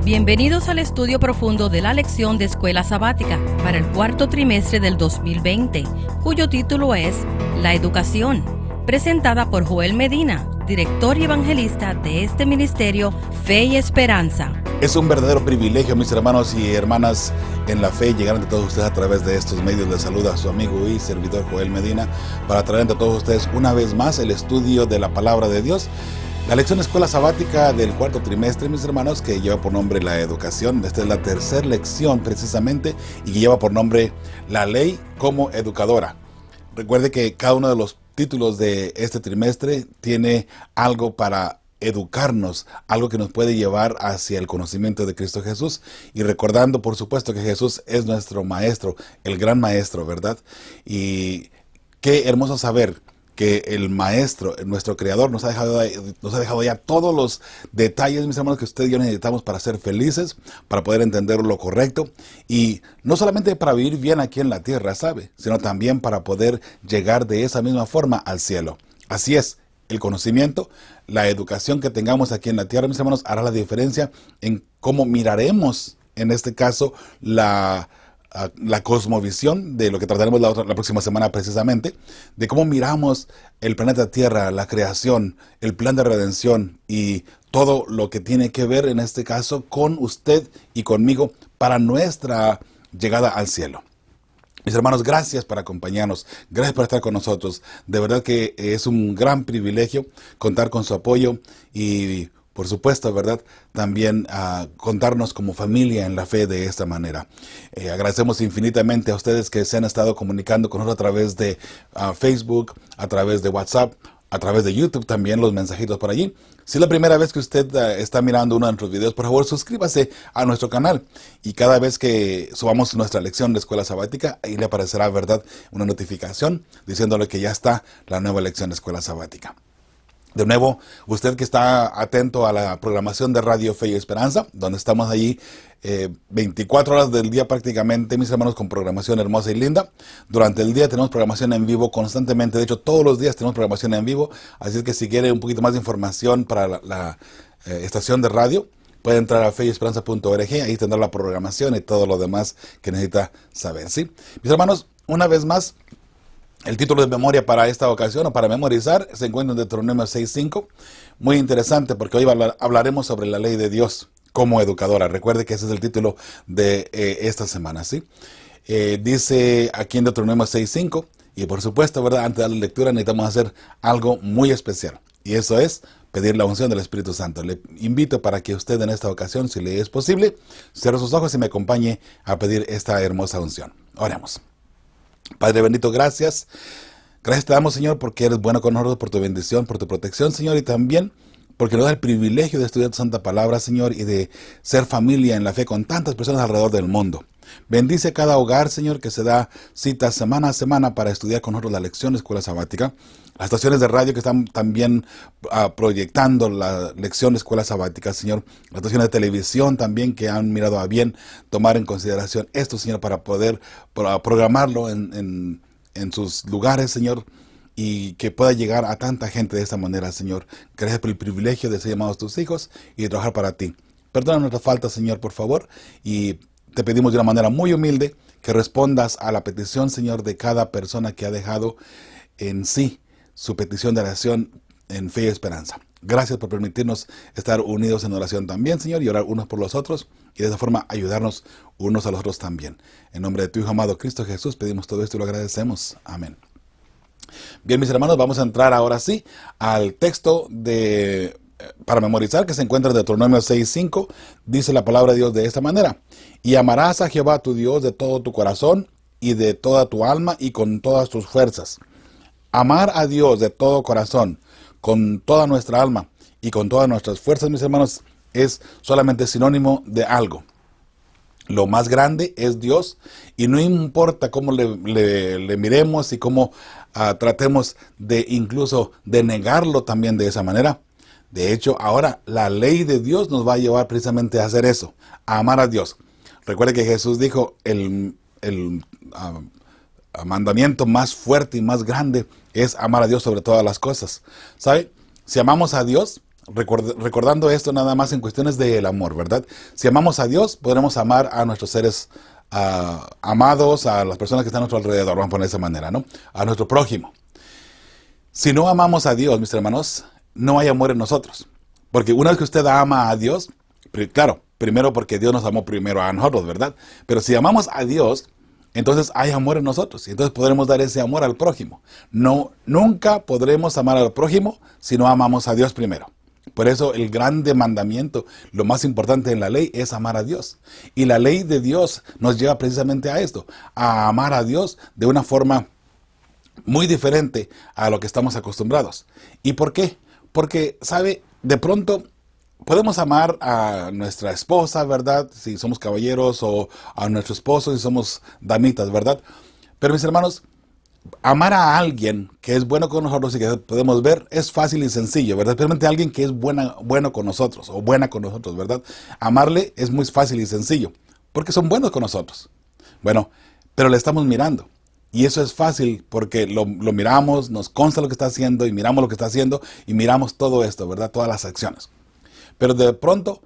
Bienvenidos al estudio profundo de la lección de Escuela Sabática para el cuarto trimestre del 2020, cuyo título es La Educación, presentada por Joel Medina, director y evangelista de este ministerio Fe y Esperanza. Es un verdadero privilegio, mis hermanos y hermanas en la fe, llegar ante todos ustedes a través de estos medios. Les saluda a su amigo y servidor Joel Medina para traer ante todos ustedes una vez más el estudio de la Palabra de Dios. La lección Escuela Sabática del cuarto trimestre, mis hermanos, que lleva por nombre La Educación. Esta es la tercera lección precisamente y que lleva por nombre La Ley como Educadora. Recuerde que cada uno de los títulos de este trimestre tiene algo para educarnos, algo que nos puede llevar hacia el conocimiento de Cristo Jesús, y recordando por supuesto que Jesús es nuestro maestro, el gran maestro, ¿verdad? Y qué hermoso saber que el maestro, nuestro creador, nos ha dejado ya todos los detalles, mis hermanos, que usted y yo necesitamos para ser felices, para poder entender lo correcto, y no solamente para vivir bien aquí en la tierra, ¿sabe? Sino también para poder llegar de esa misma forma al cielo. Así es, el conocimiento, la educación que tengamos aquí en la tierra, mis hermanos, hará la diferencia en cómo miraremos, en este caso, la cosmovisión, de lo que trataremos la próxima semana precisamente, de cómo miramos el planeta Tierra, la creación, el plan de redención y todo lo que tiene que ver en este caso con usted y conmigo para nuestra llegada al cielo. Mis hermanos, gracias por acompañarnos, gracias por estar con nosotros. De verdad que es un gran privilegio contar con su apoyo y, por supuesto, ¿verdad? También contarnos como familia en la fe de esta manera. Agradecemos infinitamente a ustedes que se han estado comunicando con nosotros a través de Facebook, a través de WhatsApp, a través de YouTube también, los mensajitos por allí. Si es la primera vez que usted está mirando uno de nuestros videos, por favor suscríbase a nuestro canal. Y cada vez que subamos nuestra lección de Escuela Sabática, ahí le aparecerá, ¿verdad?, una notificación diciéndole que ya está la nueva lección de Escuela Sabática. De nuevo, usted que está atento a la programación de Radio Fe y Esperanza, donde estamos allí 24 horas del día prácticamente, mis hermanos, con programación hermosa y linda. Durante el día tenemos programación en vivo constantemente, de hecho todos los días tenemos programación en vivo, así es que si quiere un poquito más de información para la estación de radio, puede entrar a feyesperanza.org, ahí tendrá la programación y todo lo demás que necesita saber, ¿sí? Mis hermanos, una vez más, el título de memoria para esta ocasión, o para memorizar, se encuentra en Deuteronomio 6:5. Muy interesante porque hoy hablaremos sobre la ley de Dios como educadora. Recuerde que ese es el título de esta semana, ¿sí? Dice aquí en Deuteronomio 6:5, y por supuesto, ¿verdad?, antes de la lectura necesitamos hacer algo muy especial. Y eso es pedir la unción del Espíritu Santo. Le invito para que usted en esta ocasión, si le es posible, cierre sus ojos y me acompañe a pedir esta hermosa unción. Oremos. Padre bendito, gracias. Gracias te damos, Señor, porque eres bueno con nosotros, por tu bendición, por tu protección, Señor, y también porque nos da el privilegio de estudiar tu santa palabra, Señor, y de ser familia en la fe con tantas personas alrededor del mundo. Bendice cada hogar, Señor, que se da cita semana a semana para estudiar con nosotros la lección de Escuela Sabática. Las estaciones de radio que están también proyectando la lección de Escuela Sabática, Señor. Las estaciones de televisión también que han mirado a bien tomar en consideración esto, Señor, para poder programarlo en sus lugares, Señor, y que pueda llegar a tanta gente de esta manera, Señor. Gracias por el privilegio de ser llamados tus hijos y de trabajar para ti. Perdona nuestras faltas, Señor, por favor, y te pedimos de una manera muy humilde que respondas a la petición, Señor, de cada persona que ha dejado en sí su petición de oración en fe y esperanza. Gracias por permitirnos estar unidos en oración también, Señor, y orar unos por los otros, y de esa forma ayudarnos unos a los otros también. En nombre de tu Hijo amado Cristo Jesús pedimos todo esto y lo agradecemos. Amén. Bien, mis hermanos, vamos a entrar ahora sí al texto para memorizar, que se encuentra en Deuteronomio 6:5. Dice la palabra de Dios de esta manera: y amarás a Jehová tu Dios de todo tu corazón y de toda tu alma y con todas tus fuerzas. Amar a Dios de todo corazón, con toda nuestra alma y con todas nuestras fuerzas, mis hermanos, es solamente sinónimo de algo. Lo más grande es Dios, y no importa cómo le miremos y cómo tratemos de incluso de negarlo también de esa manera. De hecho, ahora la ley de Dios nos va a llevar precisamente a hacer eso, a amar a Dios. Recuerde que Jesús dijo, el mandamiento más fuerte y más grande es amar a Dios sobre todas las cosas. ¿Sabe? Si amamos a Dios, recordando esto nada más en cuestiones del amor, ¿verdad? Si amamos a Dios, podremos amar a nuestros seres amados, a las personas que están a nuestro alrededor, vamos a poner de esa manera, ¿no? A nuestro prójimo. Si no amamos a Dios, mis hermanos, no hay amor en nosotros. Porque una vez que usted ama a Dios, claro, primero porque Dios nos amó primero a nosotros, ¿verdad? Pero si amamos a Dios, entonces hay amor en nosotros. Y entonces podremos dar ese amor al prójimo. No, nunca podremos amar al prójimo si no amamos a Dios primero. Por eso el grande mandamiento, lo más importante en la ley es amar a Dios. Y la ley de Dios nos lleva precisamente a esto, a amar a Dios de una forma muy diferente a lo que estamos acostumbrados. ¿Y por qué? Porque, ¿sabe? De pronto podemos amar a nuestra esposa, ¿verdad? Si somos caballeros, o a nuestro esposo si somos damitas, ¿verdad? Pero mis hermanos, amar a alguien que es bueno con nosotros y que podemos ver es fácil y sencillo, ¿verdad? Especialmente a alguien que es bueno con nosotros o buena con nosotros, ¿verdad? Amarle es muy fácil y sencillo porque son buenos con nosotros. Bueno, pero le estamos mirando. Y eso es fácil porque lo miramos, nos consta lo que está haciendo y miramos lo que está haciendo y miramos todo esto, ¿verdad? Todas las acciones. Pero de pronto,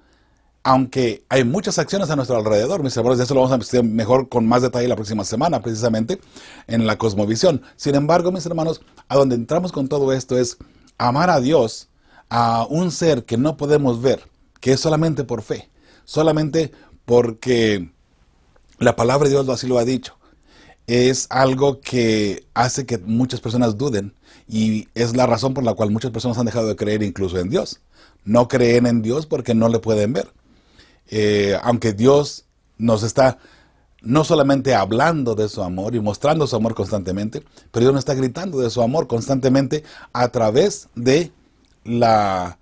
aunque hay muchas acciones a nuestro alrededor, mis hermanos, de eso lo vamos a estudiar mejor con más detalle la próxima semana, precisamente en la cosmovisión. Sin embargo, mis hermanos, a donde entramos con todo esto es amar a Dios, a un ser que no podemos ver, que es solamente por fe, solamente porque la palabra de Dios así lo ha dicho. Es algo que hace que muchas personas duden y es la razón por la cual muchas personas han dejado de creer incluso en Dios. No creen en Dios porque no le pueden ver. Aunque Dios nos está no solamente hablando de su amor y mostrando su amor constantemente, pero Dios nos está gritando de su amor constantemente a través de la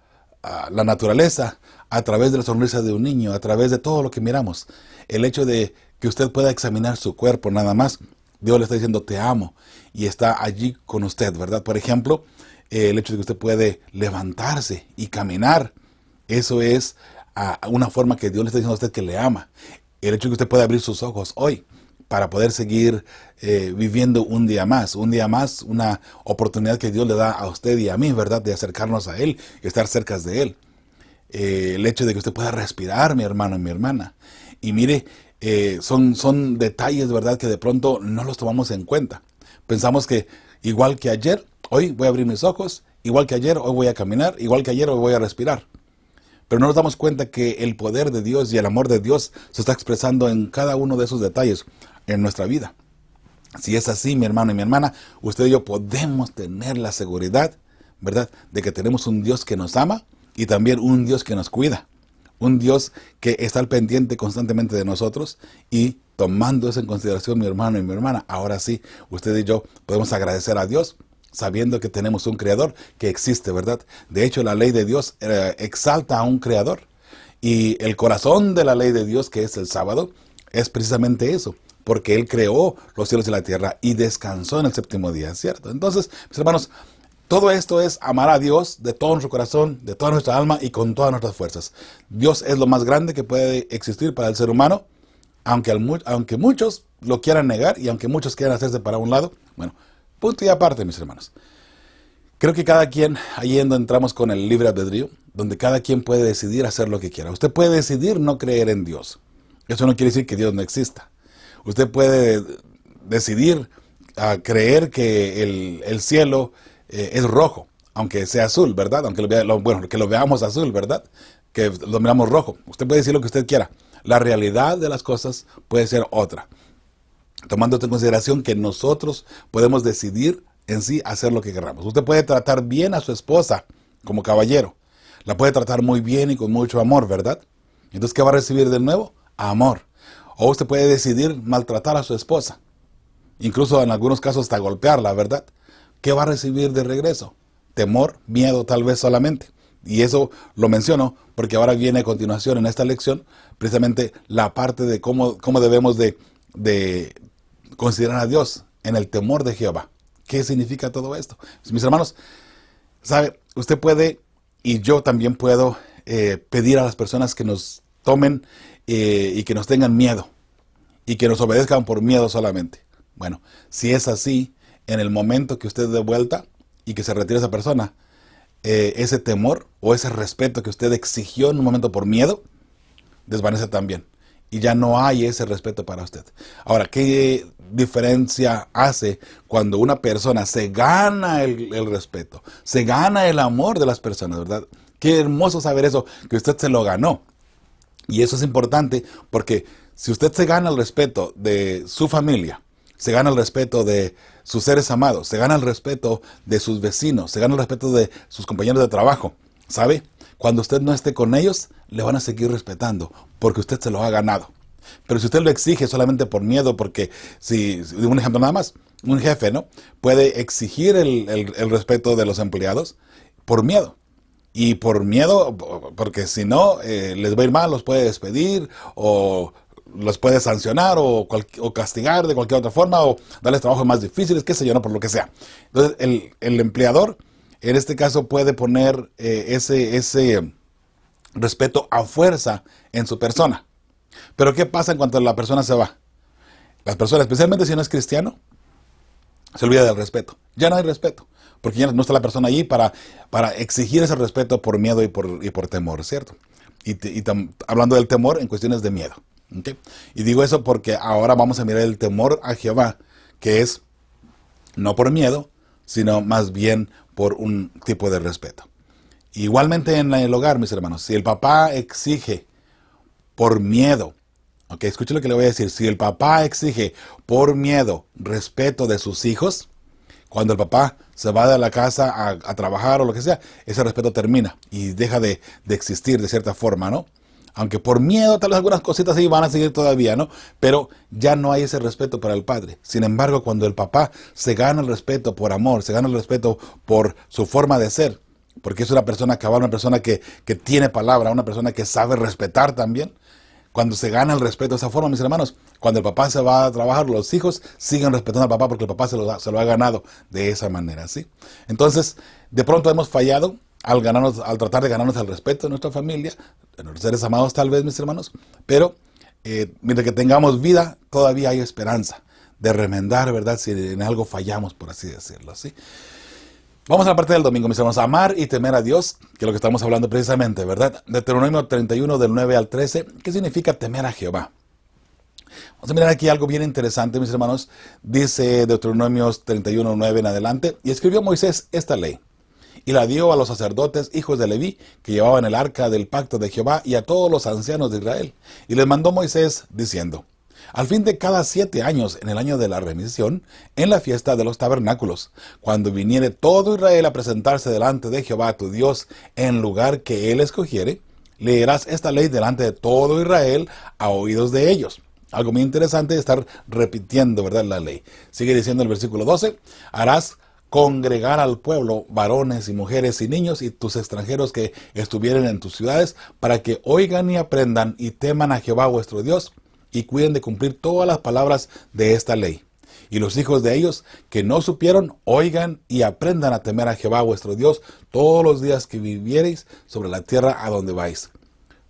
naturaleza, a través de la sonrisa de un niño, a través de todo lo que miramos. El hecho de que usted pueda examinar su cuerpo nada más, Dios le está diciendo te amo y está allí con usted, ¿verdad? Por ejemplo, el hecho de que usted puede levantarse y caminar, eso es una forma que Dios le está diciendo a usted que le ama. El hecho de que usted pueda abrir sus ojos hoy para poder seguir viviendo un día más, una oportunidad que Dios le da a usted y a mí, ¿verdad? De acercarnos a Él y estar cerca de Él. El hecho de que usted pueda respirar, mi hermano y mi hermana. Y mire, son detalles, ¿verdad? Que de pronto no los tomamos en cuenta. Pensamos que igual que ayer, hoy voy a abrir mis ojos, igual que ayer, hoy voy a caminar, igual que ayer, hoy voy a respirar. Pero no nos damos cuenta que el poder de Dios y el amor de Dios se está expresando en cada uno de esos detalles en nuestra vida. Si es así, mi hermano y mi hermana, usted y yo podemos tener la seguridad, ¿verdad?, de que tenemos un Dios que nos ama y también un Dios que nos cuida. Un Dios que está al pendiente constantemente de nosotros y tomando eso en consideración, mi hermano y mi hermana, ahora sí, usted y yo podemos agradecer a Dios sabiendo que tenemos un Creador que existe, ¿verdad? De hecho, la ley de Dios exalta a un Creador. Y el corazón de la ley de Dios, que es el sábado, es precisamente eso. Porque Él creó los cielos y la tierra y descansó en el séptimo día, ¿cierto? Entonces, mis hermanos, todo esto es amar a Dios de todo nuestro corazón, de toda nuestra alma y con todas nuestras fuerzas. Dios es lo más grande que puede existir para el ser humano, aunque muchos lo quieran negar y aunque muchos quieran hacerse para un lado. Bueno, punto y aparte, mis hermanos. Creo que cada quien, ahí entramos con el libre albedrío, donde cada quien puede decidir hacer lo que quiera. Usted puede decidir no creer en Dios. Eso no quiere decir que Dios no exista. Usted puede decidir creer que el cielo es rojo, aunque sea azul, ¿verdad? Aunque que lo veamos azul, ¿verdad? Que lo miramos rojo. Usted puede decir lo que usted quiera. La realidad de las cosas puede ser otra. Tomando en consideración que nosotros podemos decidir en sí hacer lo que queramos. Usted puede tratar bien a su esposa como caballero. La puede tratar muy bien y con mucho amor, ¿verdad? Entonces, ¿qué va a recibir de nuevo? Amor. O usted puede decidir maltratar a su esposa. Incluso en algunos casos hasta golpearla, ¿verdad? ¿Qué va a recibir de regreso? Temor, miedo tal vez solamente. Y eso lo menciono porque ahora viene a continuación en esta lección precisamente la parte de cómo debemos de considerar a Dios en el temor de Jehová. ¿Qué significa todo esto? Mis hermanos, ¿sabe? Usted puede y yo también puedo pedir a las personas que nos tomen y que nos tengan miedo y que nos obedezcan por miedo solamente. Bueno, si es así, en el momento que usted dé vuelta y que se retire esa persona, ese temor o ese respeto que usted exigió en un momento por miedo, desvanece también. Y ya no hay ese respeto para usted. Ahora, ¿qué diferencia hace cuando una persona se gana el respeto, se gana el amor de las personas, verdad? Qué hermoso saber eso, que usted se lo ganó. Y eso es importante porque si usted se gana el respeto de su familia, se gana el respeto de sus seres amados, se gana el respeto de sus vecinos, se gana el respeto de sus compañeros de trabajo, ¿sabe? Cuando usted no esté con ellos, le van a seguir respetando porque usted se lo ha ganado. Pero si usted lo exige solamente por miedo, porque si un ejemplo nada más, un jefe, ¿no? Puede exigir el respeto de los empleados por miedo. Y por miedo, porque si no, les va a ir mal, los puede despedir o los puede sancionar o castigar de cualquier otra forma o darles trabajos más difíciles, qué sé yo, no, por lo que sea. Entonces, el empleador, en este caso, puede poner ese respeto a fuerza en su persona. Pero ¿qué pasa en cuanto la persona se va? Las personas, especialmente si no es cristiano, se olvida del respeto. Ya no hay respeto, porque ya no está la persona allí para exigir ese respeto por miedo y por temor, ¿cierto? Hablando del temor en cuestiones de miedo. ¿Okay? Y digo eso porque ahora vamos a mirar el temor a Jehová, que es no por miedo, sino más bien por un tipo de respeto. Igualmente en el hogar, mis hermanos, si el papá exige por miedo, ok, escuche lo que le voy a decir, si el papá exige por miedo respeto de sus hijos, cuando el papá se va de la casa a trabajar o lo que sea, ese respeto termina y deja de existir de cierta forma, ¿no? Aunque por miedo tal vez algunas cositas ahí van a seguir todavía, ¿no? Pero ya no hay ese respeto para el padre. Sin embargo, cuando el papá se gana el respeto por amor, se gana el respeto por su forma de ser, porque es una persona cabal, una persona que tiene palabra, una persona que sabe respetar también. Cuando se gana el respeto de esa forma, mis hermanos, cuando el papá se va a trabajar, los hijos siguen respetando al papá porque el papá se lo ha ganado de esa manera, ¿sí? Entonces, de pronto hemos fallado al tratar de ganarnos el respeto de nuestra familia, de nuestros seres amados tal vez, mis hermanos, pero mientras que tengamos vida, todavía hay esperanza de remendar, ¿verdad? Si en algo fallamos, por así decirlo, ¿sí? Vamos a la parte del domingo, mis hermanos. Amar y temer a Dios, que es lo que estamos hablando precisamente, ¿verdad? Deuteronomio 31, del 9 al 13. ¿Qué significa temer a Jehová? Vamos a mirar aquí algo bien interesante, mis hermanos. Dice Deuteronomio 31, 9 en adelante. Y escribió Moisés esta ley, y la dio a los sacerdotes, hijos de Leví, que llevaban el arca del pacto de Jehová, y a todos los ancianos de Israel. Y les mandó Moisés, diciendo: al fin de cada 7 años, en el año de la remisión, en la fiesta de los tabernáculos, cuando viniere todo Israel a presentarse delante de Jehová tu Dios en lugar que él escogiere, leerás esta ley delante de todo Israel a oídos de ellos. Algo muy interesante de estar repitiendo, ¿verdad?, la ley. Sigue diciendo el versículo 12, harás congregar al pueblo, varones y mujeres y niños y tus extranjeros que estuvieren en tus ciudades, para que oigan y aprendan y teman a Jehová vuestro Dios, y cuiden de cumplir todas las palabras de esta ley. Y los hijos de ellos que no supieron, oigan y aprendan a temer a Jehová vuestro Dios todos los días que viviereis sobre la tierra a donde vais,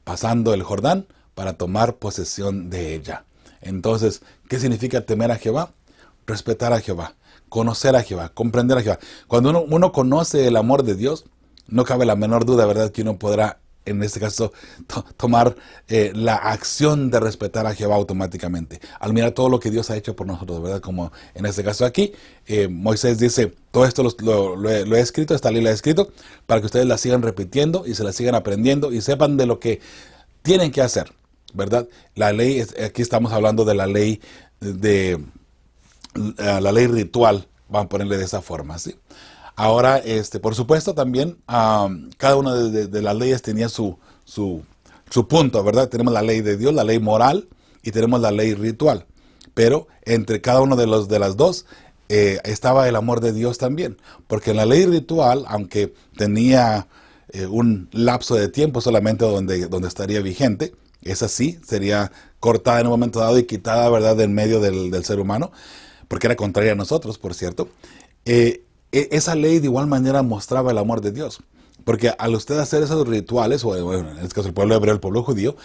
pasando el Jordán para tomar posesión de ella. Entonces, ¿qué significa temer a Jehová? Respetar a Jehová, conocer a Jehová, comprender a Jehová. Cuando uno conoce el amor de Dios, no cabe la menor duda, ¿verdad?, que uno podrá, en este caso, tomar la acción de respetar a Jehová automáticamente. Al mirar todo lo que Dios ha hecho por nosotros, ¿verdad? Como en este caso aquí, Moisés dice, todo esto lo he escrito, esta ley la he escrito, para que ustedes la sigan repitiendo y se la sigan aprendiendo y sepan de lo que tienen que hacer, ¿verdad? La ley, aquí estamos hablando de la ley la ley ritual, vamos a ponerle de esa forma, ¿sí? Ahora, por supuesto, también cada una de las leyes tenía su punto, ¿verdad? Tenemos la ley de Dios, la ley moral, y tenemos la ley ritual. Pero entre cada uno de las dos estaba el amor de Dios también. Porque en la ley ritual, aunque tenía un lapso de tiempo solamente donde estaría vigente, esa sí sería cortada en un momento dado y quitada, ¿verdad?, en medio del ser humano, porque era contraria a nosotros, por cierto. Esa ley de igual manera mostraba el amor de Dios, porque al usted hacer esos rituales, o bueno, en este caso el pueblo hebreo, el pueblo judío,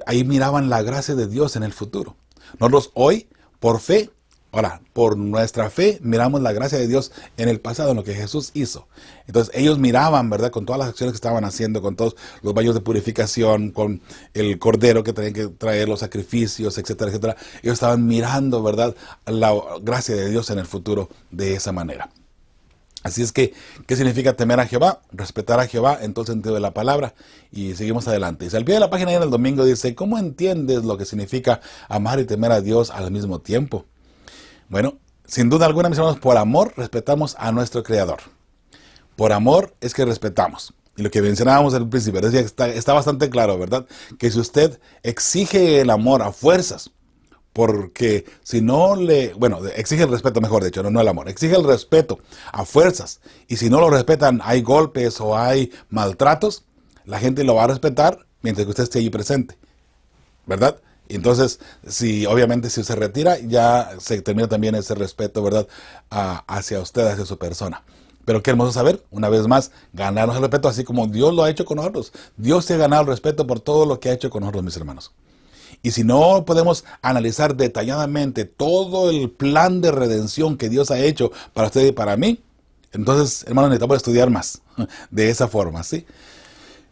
ahí miraban la gracia de Dios en el futuro. Nosotros hoy, por fe, Ahora, por nuestra fe miramos la gracia de Dios en el pasado, en lo que Jesús hizo. Entonces ellos miraban, ¿verdad? Con todas las acciones que estaban haciendo, con todos los baños de purificación, con el cordero que tenían que traer, los sacrificios, etcétera, etcétera. Ellos estaban mirando, ¿verdad? La gracia de Dios en el futuro de esa manera. Así es que, ¿qué significa temer a Jehová? Respetar a Jehová en todo el sentido de la palabra. Y seguimos adelante. Dice, al pie de la página ahí en el domingo dice, ¿cómo entiendes lo que significa amar y temer a Dios al mismo tiempo? Bueno, sin duda alguna, mis hermanos, por amor respetamos a nuestro Creador. Por amor es que respetamos. Y lo que mencionábamos al principio, decía, está bastante claro, ¿verdad? Que si usted exige el amor a fuerzas, porque si no exige el respeto, mejor dicho, no el amor, exige el respeto a fuerzas, y si no lo respetan, hay golpes o hay maltratos, la gente lo va a respetar mientras que usted esté allí presente, ¿verdad? Entonces, obviamente si se retira, ya se termina también ese respeto, ¿verdad? Hacia usted, hacia su persona. Pero qué hermoso saber, una vez más, ganarnos el respeto, así como Dios lo ha hecho con nosotros. Dios se ha ganado el respeto por todo lo que ha hecho con nosotros, mis hermanos. Y si no podemos analizar detalladamente todo el plan de redención que Dios ha hecho para usted y para mí, entonces, hermanos, necesitamos estudiar más de esa forma, ¿sí?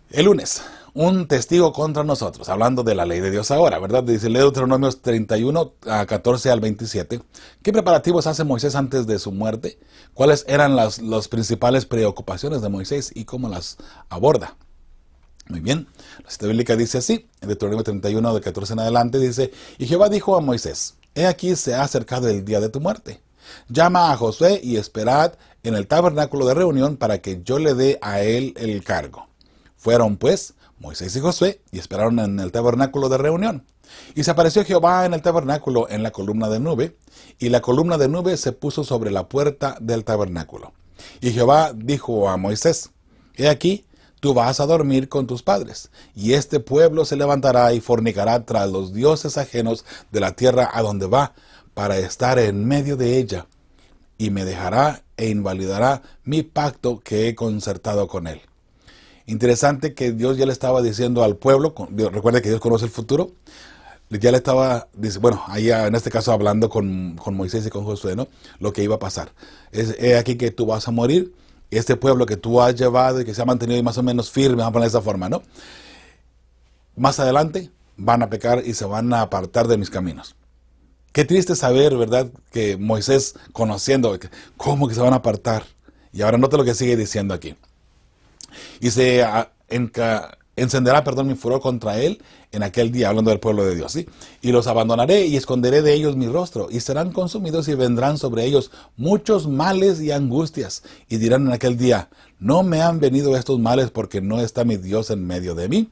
El lunes, un testigo contra nosotros, hablando de la ley de Dios ahora, ¿verdad? Dice Deuteronomios 31, 14 al 27. ¿Qué preparativos hace Moisés antes de su muerte? ¿Cuáles eran las principales preocupaciones de Moisés y cómo las aborda? Muy bien, la cita bíblica dice así, en Deuteronomio 31, de 14 en adelante, dice, y Jehová dijo a Moisés, he aquí se ha acercado el día de tu muerte. Llama a Josué y esperad en el tabernáculo de reunión para que yo le dé a él el cargo. Fueron pues Moisés y Josué y esperaron en el tabernáculo de reunión. Y se apareció Jehová en el tabernáculo en la columna de nube, y la columna de nube se puso sobre la puerta del tabernáculo. Y Jehová dijo a Moisés, he aquí, tú vas a dormir con tus padres, y este pueblo se levantará y fornicará tras los dioses ajenos de la tierra a donde va, para estar en medio de ella, y me dejará e invalidará mi pacto que he concertado con él. Interesante que Dios ya le estaba diciendo al pueblo, recuerde que Dios conoce el futuro, ya le estaba, ahí en este caso hablando con Moisés y con Josué, ¿no? Lo que iba a pasar. Es aquí que tú vas a morir, este pueblo que tú has llevado y que se ha mantenido más o menos firme, vamos a poner de esa forma, ¿no? Más adelante van a pecar y se van a apartar de mis caminos. Qué triste saber, ¿verdad? Que Moisés, conociendo, ¿cómo que se van a apartar? Y ahora nota lo que sigue diciendo aquí. Y se encenderá, mi furor contra él en aquel día, hablando del pueblo de Dios, ¿sí? Y los abandonaré y esconderé de ellos mi rostro, y serán consumidos y vendrán sobre ellos muchos males y angustias. Y dirán en aquel día, no me han venido estos males porque no está mi Dios en medio de mí.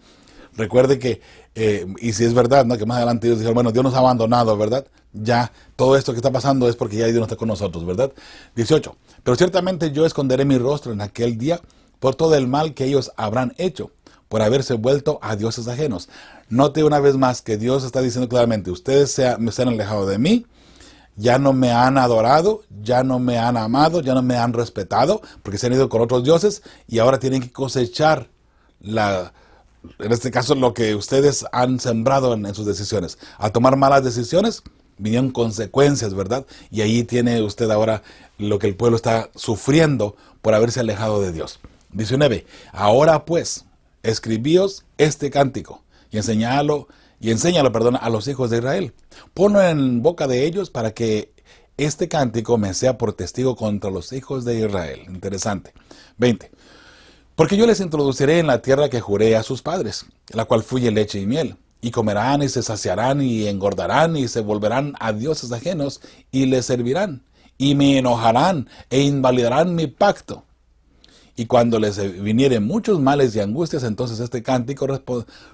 Recuerde que, y si es verdad, ¿no? Que más adelante ellos dijeron, bueno, Dios nos ha abandonado, ¿verdad? Ya, todo esto que está pasando es porque ya Dios no está con nosotros, ¿verdad? 18. Pero ciertamente yo esconderé mi rostro en aquel día por todo el mal que ellos habrán hecho, por haberse vuelto a dioses ajenos. Note una vez más que Dios está diciendo claramente, ustedes se han alejado de mí, ya no me han adorado, ya no me han amado, ya no me han respetado, porque se han ido con otros dioses, y ahora tienen que cosechar, en este caso, lo que ustedes han sembrado en sus decisiones. Al tomar malas decisiones, vinieron consecuencias, ¿verdad? Y ahí tiene usted ahora lo que el pueblo está sufriendo por haberse alejado de Dios. 19. Ahora pues, escribíos este cántico y enséñalo, a los hijos de Israel. Ponlo en boca de ellos para que este cántico me sea por testigo contra los hijos de Israel. Interesante. 20. Porque yo les introduciré en la tierra que juré a sus padres, la cual fluye leche y miel, y comerán y se saciarán y engordarán y se volverán a dioses ajenos y les servirán, y me enojarán e invalidarán mi pacto. Y cuando les vinieren muchos males y angustias, entonces este cántico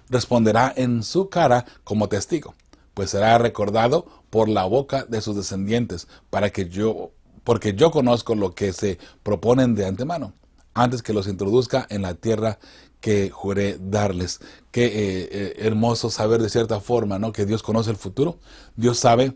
responderá en su cara como testigo, pues será recordado por la boca de sus descendientes, porque yo conozco lo que se proponen de antemano, antes que los introduzca en la tierra que juré darles. Qué hermoso saber de cierta forma, ¿no? Que Dios conoce el futuro. Dios sabe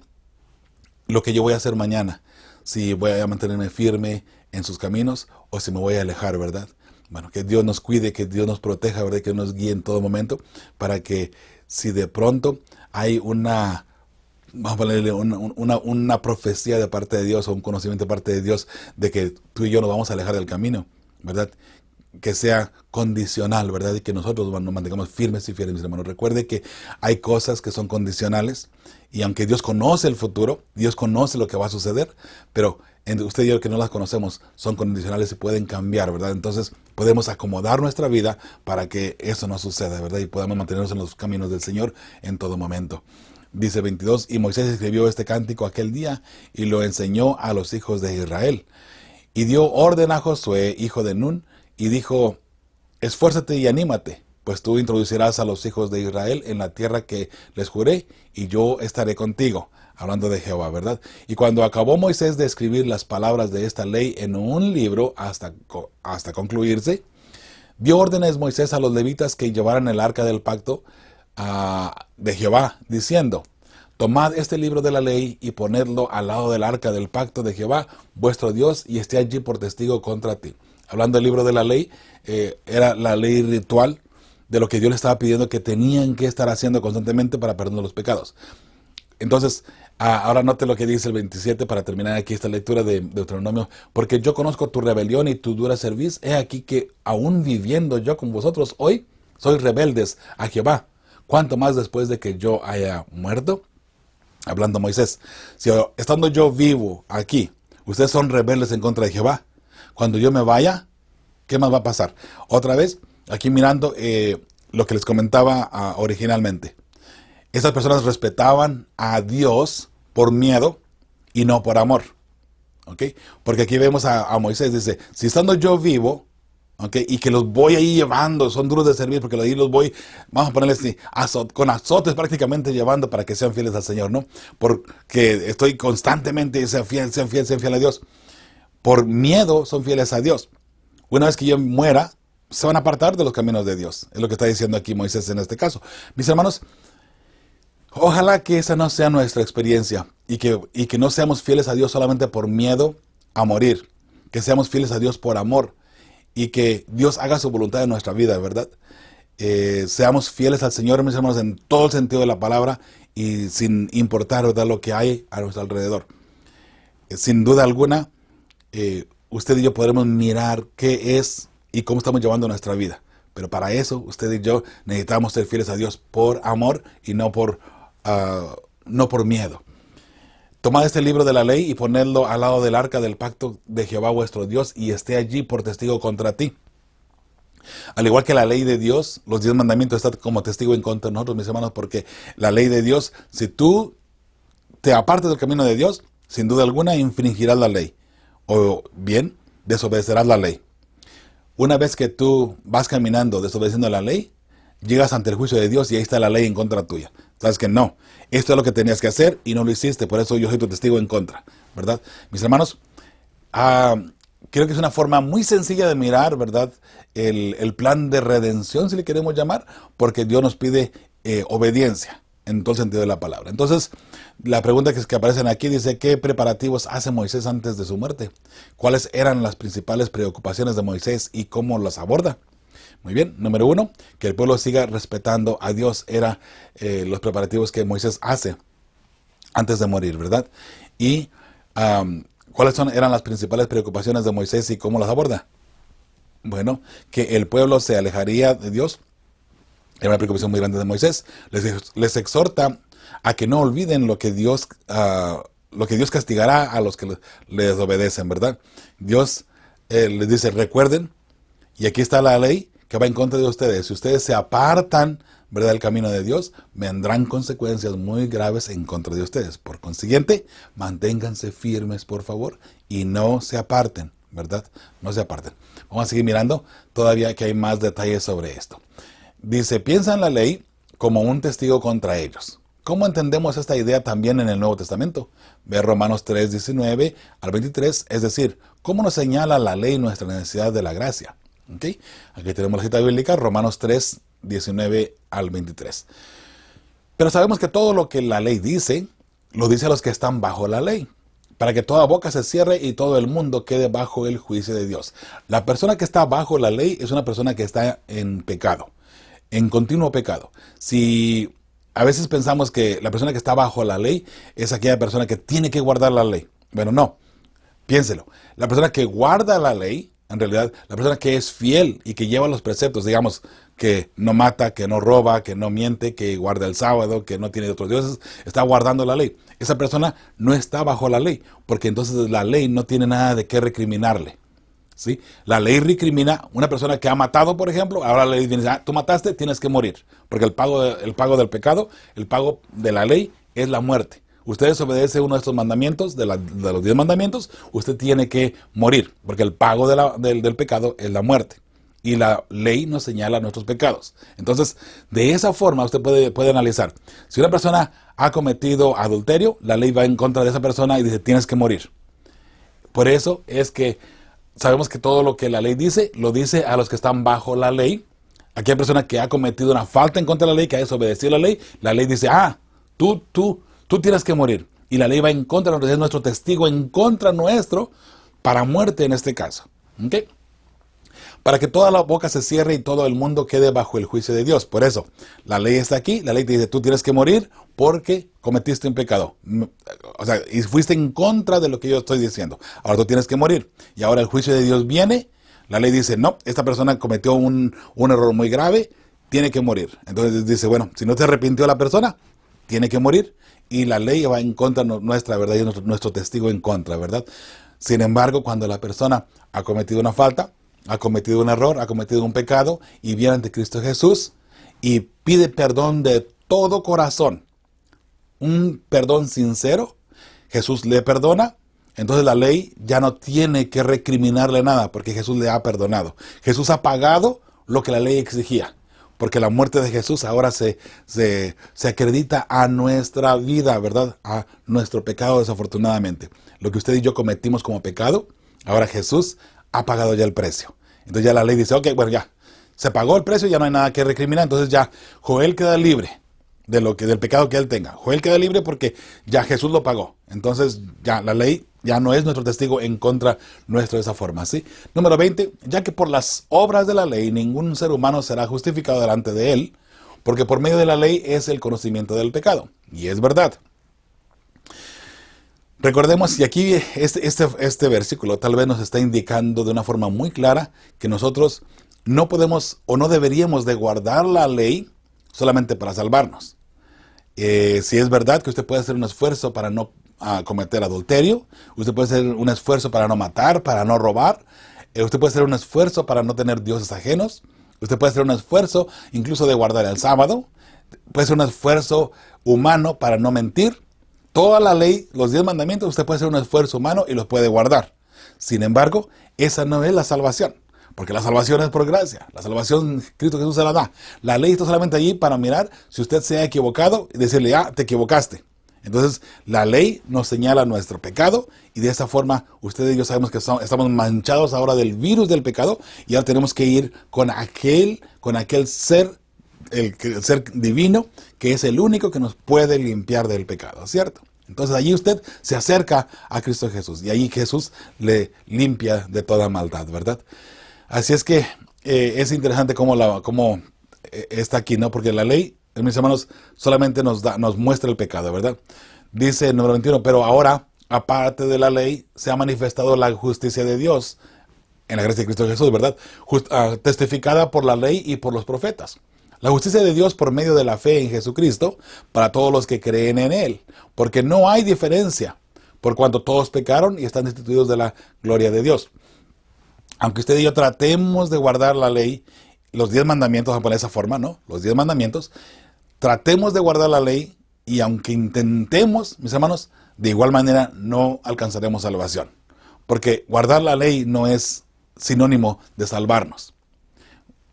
lo que yo voy a hacer mañana, si voy a mantenerme firme en sus caminos o si me voy a alejar, ¿verdad? Bueno, que Dios nos cuide, que Dios nos proteja, ¿verdad? Que nos guíe en todo momento, para que si de pronto hay una vamos a ponerle una profecía de parte de Dios o un conocimiento de parte de Dios de que tú y yo nos vamos a alejar del camino, ¿verdad? Que sea condicional, ¿verdad? Y que nosotros nos mantengamos firmes y fieles, mis hermanos. Recuerde que hay cosas que son condicionales y aunque Dios conoce el futuro, Dios conoce lo que va a suceder, pero entre usted y yo que no las conocemos son condicionales y pueden cambiar, ¿verdad? Entonces podemos acomodar nuestra vida para que eso no suceda, ¿verdad? Y podamos mantenernos en los caminos del Señor en todo momento. Dice 22, y Moisés escribió este cántico aquel día y lo enseñó a los hijos de Israel. Y dio orden a Josué, hijo de Nun, y dijo, esfuérzate y anímate, pues tú introducirás a los hijos de Israel en la tierra que les juré, y yo estaré contigo. Hablando de Jehová, ¿verdad? Y cuando acabó Moisés de escribir las palabras de esta ley en un libro hasta concluirse, dio órdenes Moisés a los levitas que llevaran el arca del pacto de Jehová, diciendo, tomad este libro de la ley y ponedlo al lado del arca del pacto de Jehová, vuestro Dios, y esté allí por testigo contra ti. Hablando del libro de la ley, era la ley ritual de lo que Dios le estaba pidiendo que tenían que estar haciendo constantemente para perdonar los pecados. Entonces, ahora note lo que dice el 27 para terminar aquí esta lectura de Deuteronomio. Porque yo conozco tu rebelión y tu dura cerviz. He aquí que aún viviendo yo con vosotros hoy, sois rebeldes a Jehová. ¿Cuánto más después de que yo haya muerto? Hablando Moisés, si estando yo vivo aquí, ustedes son rebeldes en contra de Jehová. Cuando yo me vaya, ¿qué más va a pasar? Otra vez, aquí mirando lo que les comentaba originalmente. Esas personas respetaban a Dios por miedo y no por amor. ¿Ok? Porque aquí vemos a Moisés, dice, si estando yo vivo, ¿ok? Y que los voy ahí llevando, son duros de servir, porque ahí los voy, vamos a ponerles así, con azotes prácticamente llevando para que sean fieles al Señor, ¿no? Porque estoy constantemente, sean fieles a Dios. Por miedo son fieles a Dios. Una vez que yo muera, se van a apartar de los caminos de Dios. Es lo que está diciendo aquí Moisés en este caso. Mis hermanos, ojalá que esa no sea nuestra experiencia y que no seamos fieles a Dios solamente por miedo a morir. Que seamos fieles a Dios por amor y que Dios haga su voluntad en nuestra vida, ¿verdad? Seamos fieles al Señor, mis hermanos, en todo el sentido de la palabra y sin importar, ¿verdad?, lo que hay a nuestro alrededor. Sin duda alguna, usted y yo podremos mirar qué es y cómo estamos llevando nuestra vida. Pero para eso, usted y yo necesitamos ser fieles a Dios por amor y no por miedo. Tomad este libro de la ley y ponedlo al lado del arca del pacto de Jehová vuestro Dios y esté allí por testigo contra ti. Al igual que la ley de Dios, los 10 mandamientos están como testigo en contra de nosotros, mis hermanos, porque la ley de Dios, si tú te apartas del camino de Dios, sin duda alguna infringirás la ley. O bien, desobedecerás la ley. Una vez que tú vas caminando desobedeciendo la ley, llegas ante el juicio de Dios y ahí está la ley en contra tuya. Sabes que no, esto es lo que tenías que hacer y no lo hiciste, por eso yo soy tu testigo en contra, ¿verdad? Mis hermanos, creo que es una forma muy sencilla de mirar, ¿verdad?, el plan de redención, si le queremos llamar, porque Dios nos pide obediencia en todo el sentido de la palabra. Entonces, la pregunta que aparecen aquí dice, ¿qué preparativos hace Moisés antes de su muerte? ¿Cuáles eran las principales preocupaciones de Moisés y cómo las aborda? Muy bien, número 1, que el pueblo siga respetando a Dios, era los preparativos que Moisés hace antes de morir, ¿verdad? Y ¿cuáles eran las principales preocupaciones de Moisés y cómo las aborda? Bueno, que el pueblo se alejaría de Dios. Era una preocupación muy grande de Moisés. Les exhorta a que no olviden lo que Dios castigará a los que les obedecen, ¿verdad? Dios les dice, recuerden, y aquí está la ley que va en contra de ustedes. Si ustedes se apartan, ¿verdad?, del camino de Dios, vendrán consecuencias muy graves en contra de ustedes. Por consiguiente, manténganse firmes, por favor, y no se aparten, ¿verdad? No se aparten. Vamos a seguir mirando todavía que hay más detalles sobre esto. Dice, piensa en la ley como un testigo contra ellos. ¿Cómo entendemos esta idea también en el Nuevo Testamento? Ve Romanos 3, 19 al 23, es decir, ¿cómo nos señala la ley nuestra necesidad de la gracia? ¿Okay? Aquí tenemos la cita bíblica, Romanos 3, 19 al 23. Pero sabemos que todo lo que la ley dice, lo dice a los que están bajo la ley, para que toda boca se cierre y todo el mundo quede bajo el juicio de Dios. La persona que está bajo la ley es una persona que está en pecado, en continuo pecado. Si A veces pensamos que la persona que está bajo la ley es aquella persona que tiene que guardar la ley. Bueno, no. Piénselo. La persona que guarda la ley, en realidad, la persona que es fiel y que lleva los preceptos, digamos, que no mata, que no roba, que no miente, que guarda el sábado, que no tiene otros dioses, está guardando la ley. Esa persona no está bajo la ley, porque entonces la ley no tiene nada de qué recriminarle. ¿Sí? La ley recrimina una persona que ha matado, por ejemplo. Ahora la ley dice, tú mataste, tienes que morir. Porque el pago del pecado, el pago de la ley es la muerte. Usted desobedece uno de estos mandamientos, de los 10 mandamientos, usted tiene que morir. Porque el pago del pecado es la muerte. Y la ley nos señala nuestros pecados. Entonces, de esa forma usted puede analizar. Si una persona ha cometido adulterio, la ley va en contra de esa persona y dice, tienes que morir. Por eso es que sabemos que todo lo que la ley dice, lo dice a los que están bajo la ley. Aquella persona que ha cometido una falta en contra de la ley, que ha desobedecido la ley dice, tú tienes que morir. Y la ley va en contra, es nuestro testigo en contra nuestro para muerte en este caso. ¿Ok? Para que toda la boca se cierre y todo el mundo quede bajo el juicio de Dios. Por eso, la ley está aquí, la ley te dice, tú tienes que morir porque cometiste un pecado. O sea, y fuiste en contra de lo que yo estoy diciendo. Ahora tú tienes que morir. Y ahora el juicio de Dios viene, la ley dice, no, esta persona cometió un error muy grave, tiene que morir. Entonces dice, bueno, si no se arrepintió la persona, tiene que morir. Y la ley va en contra nuestra, ¿verdad? Y es nuestro testigo en contra, ¿verdad? Sin embargo, cuando la persona ha cometido una falta, ha cometido un error, ha cometido un pecado y viene ante Cristo Jesús y pide perdón de todo corazón, un perdón sincero, Jesús le perdona, entonces la ley ya no tiene que recriminarle nada porque Jesús le ha perdonado. Jesús ha pagado lo que la ley exigía, porque la muerte de Jesús ahora se acredita a nuestra vida, ¿verdad? A nuestro pecado desafortunadamente. Lo que usted y yo cometimos como pecado, ahora Jesús ha pagado ya el precio. Entonces ya la ley dice, ok, bueno, ya, se pagó el precio, ya no hay nada que recriminar. Entonces ya Joel queda libre del pecado que él tenga. Joel queda libre porque ya Jesús lo pagó. Entonces ya la ley ya no es nuestro testigo en contra nuestro de esa forma, ¿sí? Número 20, ya que por las obras de la ley ningún ser humano será justificado delante de él, porque por medio de la ley es el conocimiento del pecado. Y es verdad. Recordemos, y aquí este versículo tal vez nos está indicando de una forma muy clara que nosotros no podemos o no deberíamos de guardar la ley solamente para salvarnos. Si es verdad que usted puede hacer un esfuerzo para no cometer adulterio, usted puede hacer un esfuerzo para no matar, para no robar, usted puede hacer un esfuerzo para no tener dioses ajenos, usted puede hacer un esfuerzo incluso de guardar el sábado, puede hacer un esfuerzo humano para no mentir. Toda la ley, los 10 mandamientos, usted puede hacer un esfuerzo humano y los puede guardar. Sin embargo, esa no es la salvación, porque la salvación es por gracia. La salvación, Cristo Jesús se la da. La ley está solamente allí para mirar si usted se ha equivocado y decirle, te equivocaste. Entonces, la ley nos señala nuestro pecado y de esa forma usted y yo sabemos que estamos manchados ahora del virus del pecado y ahora tenemos que ir con aquel ser, el ser divino, que es el único que nos puede limpiar del pecado, ¿cierto? Entonces allí usted se acerca a Cristo Jesús y allí Jesús le limpia de toda maldad, ¿verdad? Así es que es interesante cómo está aquí, ¿no? Porque la ley, mis hermanos, solamente nos muestra el pecado, ¿verdad? Dice el número 21, pero ahora, aparte de la ley, se ha manifestado la justicia de Dios en la gracia de Cristo Jesús, ¿verdad? Testificada por la ley y por los profetas. La justicia de Dios por medio de la fe en Jesucristo para todos los que creen en Él. Porque no hay diferencia, por cuanto todos pecaron y están destituidos de la gloria de Dios. Aunque usted y yo tratemos de guardar la ley, los 10 mandamientos, vamos a poner esa forma, ¿no? Los 10 mandamientos, tratemos de guardar la ley y aunque intentemos, mis hermanos, de igual manera no alcanzaremos salvación. Porque guardar la ley no es sinónimo de salvarnos.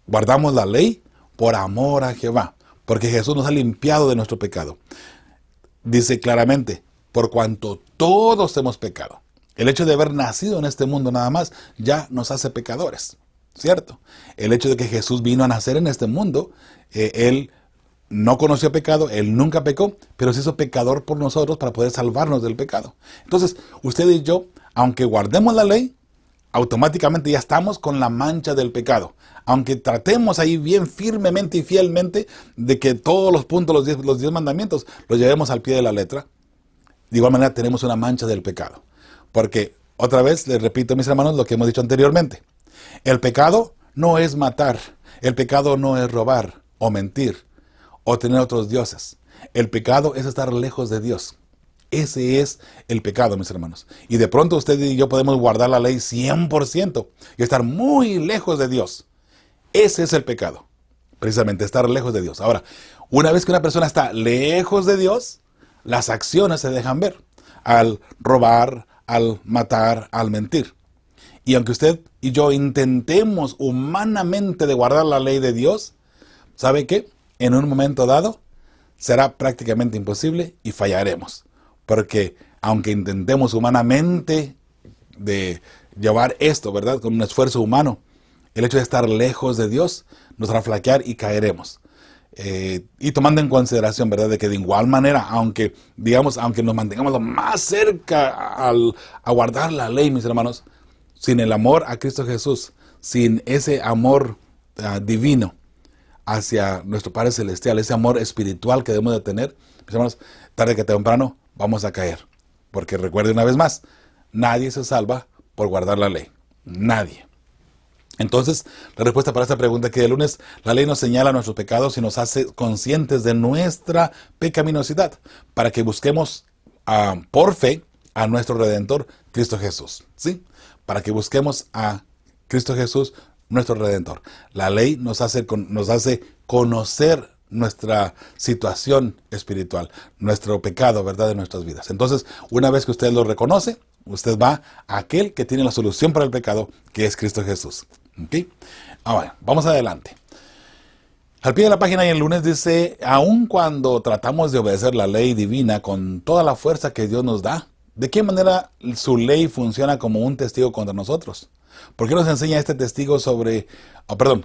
Guardamos la ley por amor a Jehová, porque Jesús nos ha limpiado de nuestro pecado. Dice claramente, por cuanto todos hemos pecado. El hecho de haber nacido en este mundo nada más ya nos hace pecadores, ¿cierto? El hecho de que Jesús vino a nacer en este mundo, Él no conoció pecado, Él nunca pecó, pero se hizo pecador por nosotros para poder salvarnos del pecado. Entonces, usted y yo, aunque guardemos la ley, automáticamente ya estamos con la mancha del pecado. Aunque tratemos ahí bien firmemente y fielmente de que todos los puntos, los 10 mandamientos, los llevemos al pie de la letra, de igual manera tenemos una mancha del pecado. Porque, otra vez, les repito, mis hermanos, lo que hemos dicho anteriormente. El pecado no es matar, el pecado no es robar o mentir o tener otros dioses. El pecado es estar lejos de Dios. Ese es el pecado, mis hermanos. Y de pronto usted y yo podemos guardar la ley 100% y estar muy lejos de Dios. Ese es el pecado, precisamente estar lejos de Dios. Ahora, una vez que una persona está lejos de Dios, las acciones se dejan ver. Al robar, al matar, al mentir. Y aunque usted y yo intentemos humanamente de guardar la ley de Dios, ¿sabe qué? En un momento dado será prácticamente imposible y fallaremos. Porque aunque intentemos humanamente de llevar esto, ¿verdad? Con un esfuerzo humano, el hecho de estar lejos de Dios nos hará flaquear y caeremos. Y tomando en consideración, ¿verdad? De que de igual manera, aunque nos mantengamos lo más cerca a guardar la ley, mis hermanos, sin el amor a Cristo Jesús, sin ese amor divino hacia nuestro Padre Celestial, ese amor espiritual que debemos de tener, mis hermanos, tarde que temprano vamos a caer. Porque recuerde una vez más, nadie se salva por guardar la ley. Nadie. Entonces, la respuesta para esta pregunta que el lunes, la ley nos señala nuestros pecados y nos hace conscientes de nuestra pecaminosidad, para que busquemos por fe a nuestro Redentor, Cristo Jesús. ¿Sí? Para que busquemos a Cristo Jesús, nuestro Redentor. La ley nos hace conocer nuestra situación espiritual, nuestro pecado, ¿verdad?, de nuestras vidas. Entonces, una vez que usted lo reconoce, usted va a aquel que tiene la solución para el pecado, que es Cristo Jesús. ¿Okay? Ahora, vamos adelante. Al pie de la página y el lunes dice, aun cuando tratamos de obedecer la ley divina con toda la fuerza que Dios nos da, ¿de qué manera su ley funciona como un testigo contra nosotros? ¿Por qué nos enseña este testigo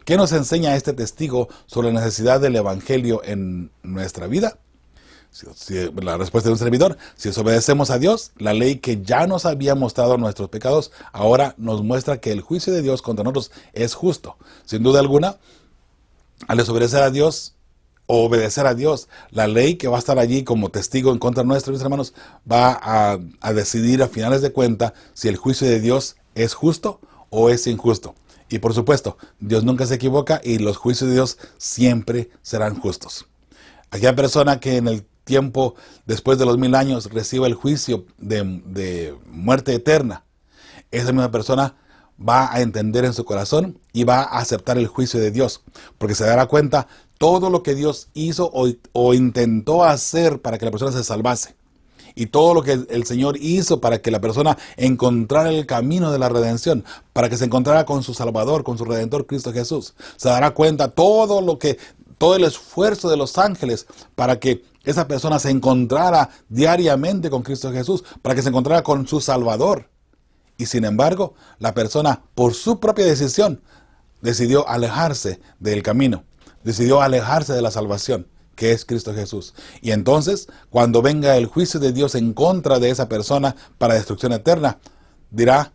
¿qué nos enseña este testigo sobre la necesidad del evangelio en nuestra vida? La respuesta de un servidor: si desobedecemos a Dios, la ley que ya nos había mostrado nuestros pecados, ahora nos muestra que el juicio de Dios contra nosotros es justo. Sin duda alguna, al desobedecer a Dios o obedecer a Dios, la ley que va a estar allí como testigo en contra nuestra, mis hermanos, va a decidir a finales de cuentas si el juicio de Dios es justo o es injusto. Y por supuesto, Dios nunca se equivoca y los juicios de Dios siempre serán justos. Aquella persona que en el tiempo después de los 1000 años reciba el juicio de muerte eterna, esa misma persona va a entender en su corazón y va a aceptar el juicio de Dios, porque se dará cuenta todo lo que Dios hizo o intentó hacer para que la persona se salvase, y todo lo que el Señor hizo para que la persona encontrara el camino de la redención, para que se encontrara con su Salvador, con su Redentor Cristo Jesús. Se dará cuenta todo el esfuerzo de los ángeles para que esa persona se encontrara diariamente con Cristo Jesús, para que se encontrara con su Salvador. Y sin embargo, la persona, por su propia decisión, decidió alejarse del camino, decidió alejarse de la salvación, que es Cristo Jesús. Y entonces, cuando venga el juicio de Dios en contra de esa persona para destrucción eterna, dirá,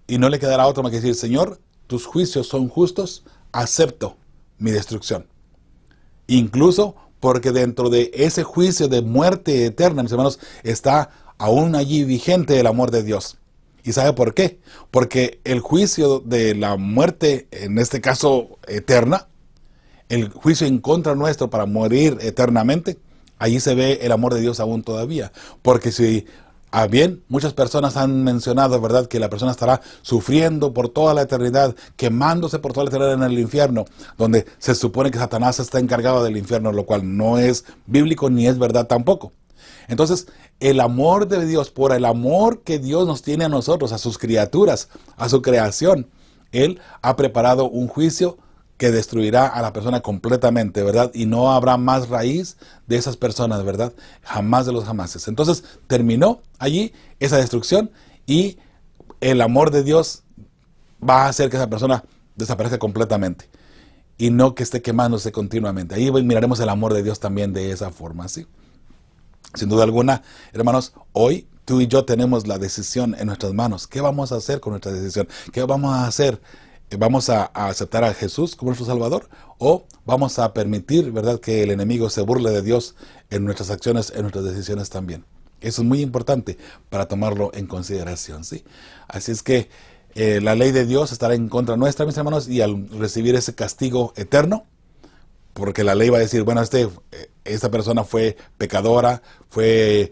y no le quedará otro más que decir: Señor, tus juicios son justos, acepto mi destrucción. Incluso porque dentro de ese juicio de muerte eterna, mis hermanos, está aún allí vigente el amor de Dios. ¿Y sabe por qué? Porque el juicio de la muerte, en este caso eterna, el juicio en contra nuestro para morir eternamente, allí se ve el amor de Dios aún todavía. Porque si bien muchas personas han mencionado, ¿verdad?, que la persona estará sufriendo por toda la eternidad, quemándose por toda la eternidad en el infierno, donde se supone que Satanás está encargado del infierno, lo cual no es bíblico ni es verdad tampoco. Entonces, el amor de Dios, por el amor que Dios nos tiene a nosotros, a sus criaturas, a su creación, Él ha preparado un juicio que destruirá a la persona completamente, ¿verdad? Y no habrá más raíz de esas personas, ¿verdad? Jamás de los jamases. Entonces, terminó allí esa destrucción y el amor de Dios va a hacer que esa persona desaparezca completamente y no que esté quemándose continuamente. Ahí miraremos el amor de Dios también de esa forma, ¿sí? Sin duda alguna, hermanos, hoy tú y yo tenemos la decisión en nuestras manos. ¿Qué vamos a hacer con nuestra decisión? ¿Qué vamos a hacer? ¿Vamos a aceptar a Jesús como nuestro Salvador? ¿O vamos a permitir, verdad, que el enemigo se burle de Dios en nuestras acciones, en nuestras decisiones también? Eso es muy importante para tomarlo en consideración, ¿sí? Así es que la ley de Dios estará en contra nuestra, mis hermanos, y al recibir ese castigo eterno, porque la ley va a decir, bueno, esta persona fue pecadora, fue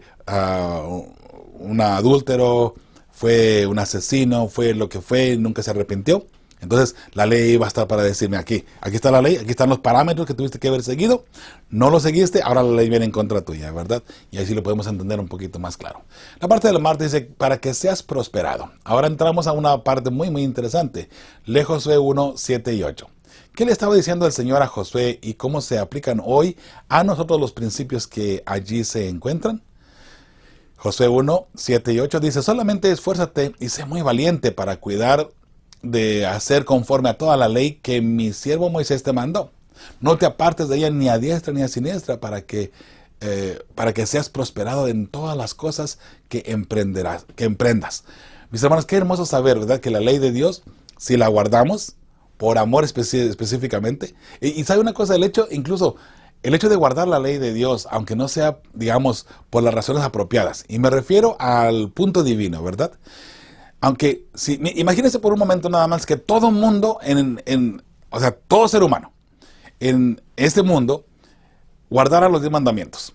un adúltero, fue un asesino, fue lo que fue, nunca se arrepintió. Entonces la ley va a estar para decirme aquí está la ley, aquí están los parámetros que tuviste que haber seguido, no lo seguiste, ahora la ley viene en contra tuya, ¿verdad? Y así lo podemos entender un poquito más claro. La parte del martes dice, para que seas prosperado. Ahora entramos a una parte muy muy interesante, lee Josué 1, 7 y 8. ¿Qué le estaba diciendo el Señor a Josué y cómo se aplican hoy a nosotros los principios que allí se encuentran? Josué 1, 7 y 8 dice, solamente esfuérzate y sé muy valiente para cuidar de hacer conforme a toda la ley que mi siervo Moisés te mandó. No te apartes de ella ni a diestra ni a siniestra para que seas prosperado en todas las cosas que emprendas. Mis hermanos, qué hermoso saber, ¿verdad? Que la ley de Dios, si la guardamos, por amor específicamente, y sabe una cosa, el hecho de guardar la ley de Dios, aunque no sea, digamos, por las razones apropiadas, y me refiero al punto divino, ¿verdad? Aunque, imagínense por un momento nada más que todo mundo, o sea, todo ser humano, en este mundo, guardara los 10 mandamientos,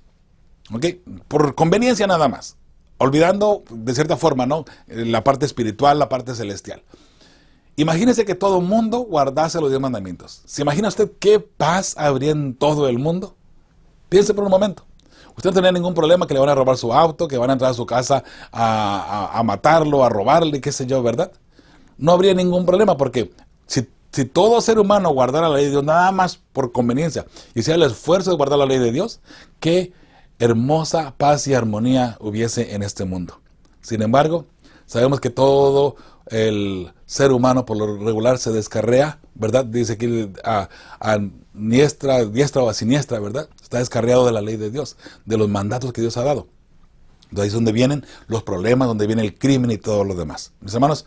¿ok? Por conveniencia nada más, olvidando de cierta forma, ¿no? La parte espiritual, la parte celestial. Imagínese que todo el mundo guardase los 10 mandamientos. ¿Se imagina usted qué paz habría en todo el mundo? Piense por un momento. Usted no tenía ningún problema que le van a robar su auto, que van a entrar a su casa a matarlo, a robarle, qué sé yo, ¿verdad? No habría ningún problema porque si todo ser humano guardara la ley de Dios nada más por conveniencia y hiciera el esfuerzo de guardar la ley de Dios, qué hermosa paz y armonía hubiese en este mundo. Sin embargo, sabemos que todo el ser humano por lo regular se descarrea, ¿verdad? Dice aquí a diestra o a siniestra, ¿verdad? Está descarriado de la ley de Dios, de los mandatos que Dios ha dado. De ahí es donde vienen los problemas, donde viene el crimen y todo lo demás. Mis hermanos,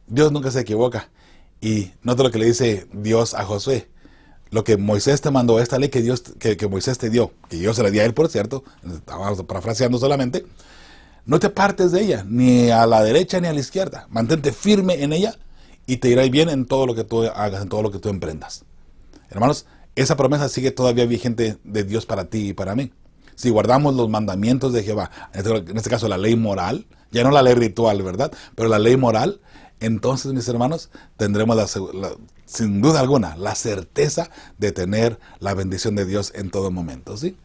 Dios nunca se equivoca. Y nota lo que le dice Dios a Josué. Lo que Moisés te mandó, esta ley que Moisés te dio, que yo se la di a él, por cierto, estamos parafraseando solamente, no te apartes de ella, ni a la derecha ni a la izquierda. Mantente firme en ella y te irá bien en todo lo que tú hagas, en todo lo que tú emprendas. Hermanos, esa promesa sigue todavía vigente de Dios para ti y para mí. Si guardamos los mandamientos de Jehová, en este caso la ley moral, ya no la ley ritual, ¿verdad? Pero la ley moral, entonces, mis hermanos, tendremos sin duda alguna la certeza de tener la bendición de Dios en todo momento, ¿sí?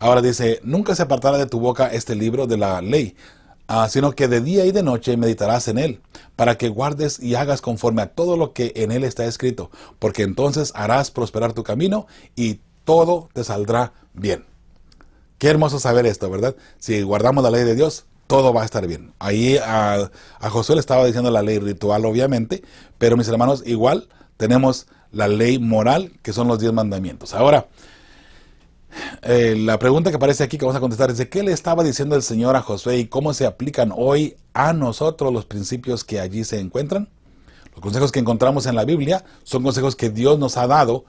Ahora dice, nunca se apartará de tu boca este libro de la ley, sino que de día y de noche meditarás en él, para que guardes y hagas conforme a todo lo que en él está escrito, porque entonces harás prosperar tu camino y todo te saldrá bien. Qué hermoso saber esto, ¿verdad? Si guardamos la ley de Dios, todo va a estar bien. Ahí a Josué le estaba diciendo la ley ritual, obviamente, pero mis hermanos, igual tenemos la ley moral, que son los 10 mandamientos. Ahora, la pregunta que aparece aquí que vamos a contestar es: ¿qué le estaba diciendo el Señor a Josué y cómo se aplican hoy a nosotros los principios que allí se encuentran? Los consejos que encontramos en la Biblia son consejos que Dios nos ha dado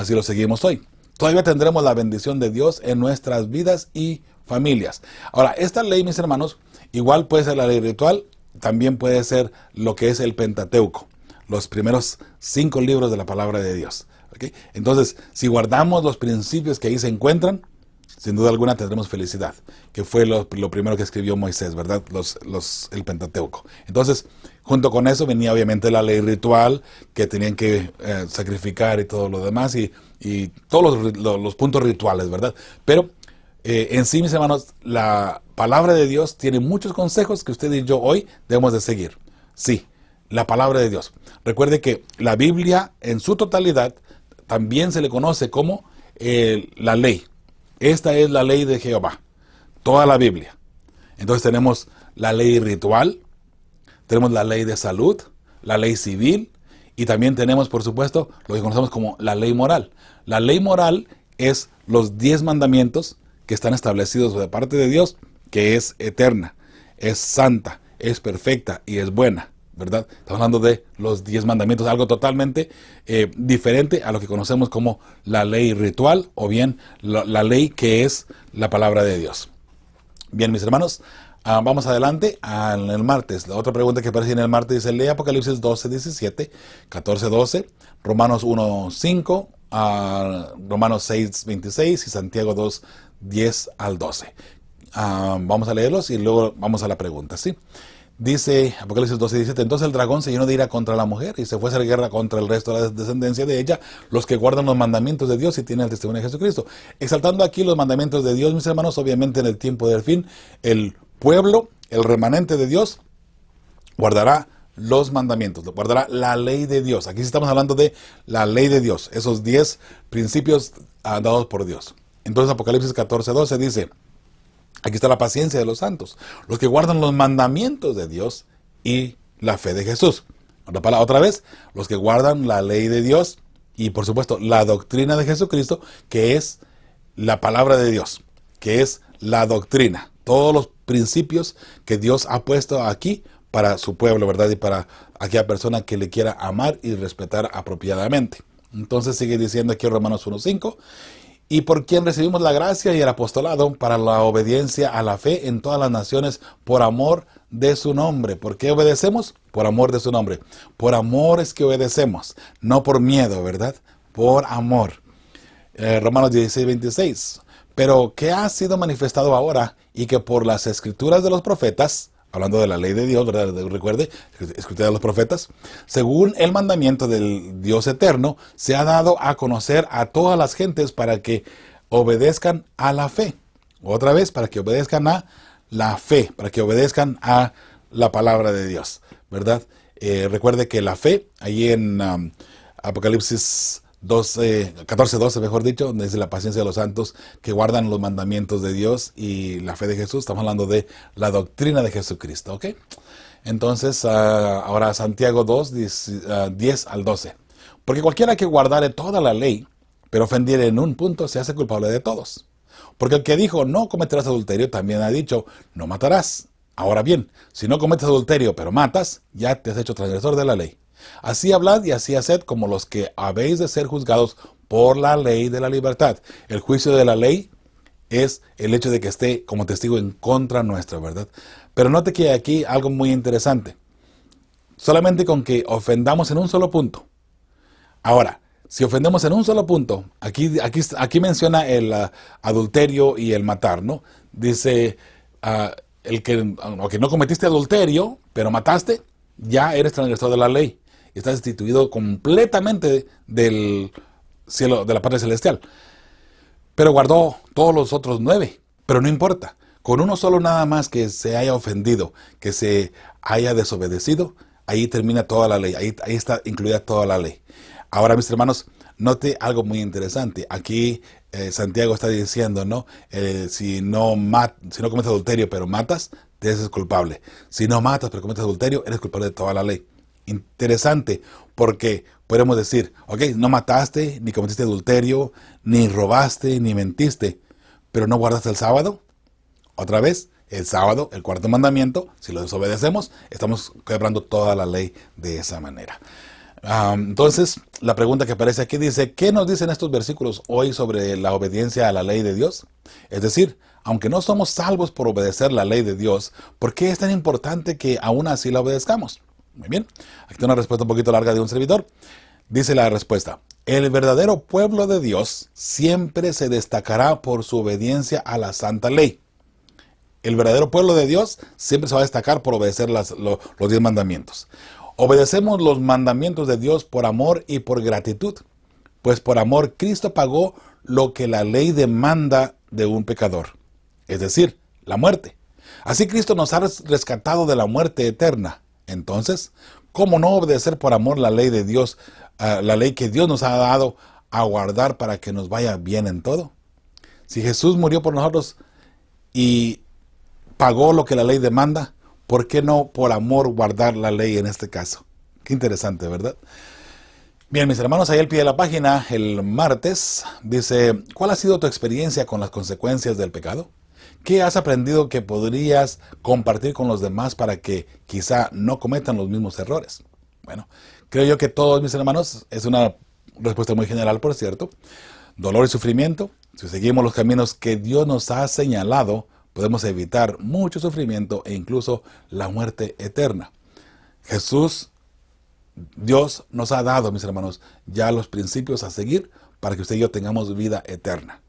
si los seguimos hoy. Todavía tendremos la bendición de Dios en nuestras vidas y familias. Ahora, esta ley, mis hermanos, igual puede ser la ley ritual, también puede ser lo que es el Pentateuco, los primeros 5 libros de la palabra de Dios. ¿Okay? Entonces, si guardamos los principios que ahí se encuentran, sin duda alguna tendremos felicidad, que fue lo primero que escribió Moisés, ¿verdad? El Pentateuco. Entonces, junto con eso venía obviamente la ley ritual, que tenían que sacrificar y todo lo demás, y todos los puntos rituales, ¿verdad? Pero en sí, mis hermanos, la palabra de Dios tiene muchos consejos que usted y yo hoy debemos de seguir. Sí, la palabra de Dios. Recuerde que la Biblia en su totalidad también se le conoce como la ley. Esta es la ley de Jehová, toda la Biblia. Entonces tenemos la ley ritual, tenemos la ley de salud, la ley civil, y también tenemos, por supuesto, lo que conocemos como la ley moral. La ley moral es los 10 mandamientos que están establecidos de parte de Dios que es eterna, es santa, es perfecta y es buena, ¿verdad? Estamos hablando de los 10 mandamientos, algo totalmente diferente a lo que conocemos como la ley ritual o bien la ley que es la palabra de Dios. Bien, mis hermanos, vamos adelante al el martes. La otra pregunta que aparece en el martes dice: lee Apocalipsis 12:17, 14:12, Romanos 1:5, Romanos 6:26 y Santiago 2:10 al 12. Vamos a leerlos y luego vamos a la pregunta, ¿sí? Dice Apocalipsis 12:17: entonces el dragón se llenó de ira contra la mujer y se fue a hacer guerra contra el resto de la descendencia de ella, los que guardan los mandamientos de Dios y tienen el testimonio de Jesucristo. Exaltando aquí los mandamientos de Dios, mis hermanos, obviamente en el tiempo del fin, el pueblo, el remanente de Dios, guardará los mandamientos, guardará la ley de Dios. Aquí estamos hablando de la ley de Dios, esos 10 principios dados por Dios. Entonces Apocalipsis 14:12 dice: aquí está la paciencia de los santos, los que guardan los mandamientos de Dios y la fe de Jesús. Otra vez, los que guardan la ley de Dios y, por supuesto, la doctrina de Jesucristo, que es la palabra de Dios, que es la doctrina. Todos los principios que Dios ha puesto aquí para su pueblo, ¿verdad? Y para aquella persona que le quiera amar y respetar apropiadamente. Entonces sigue diciendo aquí en Romanos 1:5: y por quien recibimos la gracia y el apostolado para la obediencia a la fe en todas las naciones por amor de su nombre. ¿Por qué obedecemos? Por amor de su nombre. Por amor es que obedecemos, no por miedo, ¿verdad? Por amor. Romanos 16:26. Pero que ha sido manifestado ahora y que por las escrituras de los profetas, hablando de la ley de Dios, ¿verdad? Recuerde, escritura de los profetas, según el mandamiento del Dios eterno, se ha dado a conocer a todas las gentes para que obedezcan a la fe. Otra vez, para que obedezcan a la fe, para que obedezcan a la palabra de Dios, ¿verdad? Recuerde que la fe, ahí en Apocalipsis 14:12, mejor dicho, donde dice la paciencia de los santos que guardan los mandamientos de Dios y la fe de Jesús. Estamos hablando de la doctrina de Jesucristo, ¿ok? Entonces, ahora Santiago 2:10 al 12. Porque cualquiera que guardare toda la ley, pero ofendiere en un punto, se hace culpable de todos. Porque el que dijo, no cometerás adulterio, también ha dicho, no matarás. Ahora bien, si no cometes adulterio, pero matas, ya te has hecho transgresor de la ley. Así hablad y así haced como los que habéis de ser juzgados por la ley de la libertad. El juicio de la ley es el hecho de que esté como testigo en contra nuestra, ¿verdad? Pero note que aquí algo muy interesante. Solamente con que ofendamos en un solo punto. Ahora, si ofendemos en un solo punto, aquí menciona el adulterio y el matar, ¿no? Dice, el que no cometiste adulterio, pero mataste, ya eres transgresor de la ley. Estás destituido completamente del cielo, de la patria celestial. Pero guardó todos los otros 9. Pero no importa. Con uno solo nada más que se haya ofendido, que se haya desobedecido, ahí termina toda la ley. Ahí está incluida toda la ley. Ahora, mis hermanos, note algo muy interesante. Aquí Santiago está diciendo, ¿no? Si no cometes adulterio pero matas, te eres culpable. Si no matas pero cometes adulterio, eres culpable de toda la ley. Interesante, porque podemos decir, ok, no mataste, ni cometiste adulterio, ni robaste, ni mentiste, pero no guardaste el sábado. Otra vez, el sábado, el cuarto mandamiento, si lo desobedecemos, estamos quebrando toda la ley de esa manera. Entonces, la pregunta que aparece aquí dice, ¿qué nos dicen estos versículos hoy sobre la obediencia a la ley de Dios? Es decir, aunque no somos salvos por obedecer la ley de Dios, ¿por qué es tan importante que aún así la obedezcamos? Muy bien, aquí está una respuesta un poquito larga de un servidor. Dice la respuesta: el verdadero pueblo de Dios siempre se destacará por su obediencia a la santa ley. El verdadero pueblo de Dios siempre se va a destacar por obedecer los 10 mandamientos. Obedecemos los mandamientos de Dios por amor y por gratitud, pues por amor Cristo pagó lo que la ley demanda de un pecador, es decir, la muerte. Así Cristo nos ha rescatado de la muerte eterna. Entonces, ¿cómo no obedecer por amor la ley de Dios, la ley que Dios nos ha dado a guardar para que nos vaya bien en todo? Si Jesús murió por nosotros y pagó lo que la ley demanda, ¿por qué no por amor guardar la ley en este caso? Qué interesante, ¿verdad? Bien, mis hermanos, ahí al pie de la página, el martes, dice, ¿cuál ha sido tu experiencia con las consecuencias del pecado? ¿Qué has aprendido que podrías compartir con los demás para que quizá no cometan los mismos errores? Bueno, creo yo que todos, mis hermanos, es una respuesta muy general, por cierto. Dolor y sufrimiento. Si seguimos los caminos que Dios nos ha señalado, podemos evitar mucho sufrimiento e incluso la muerte eterna. Jesús, Dios nos ha dado, mis hermanos, ya los principios a seguir para que usted y yo tengamos vida eterna.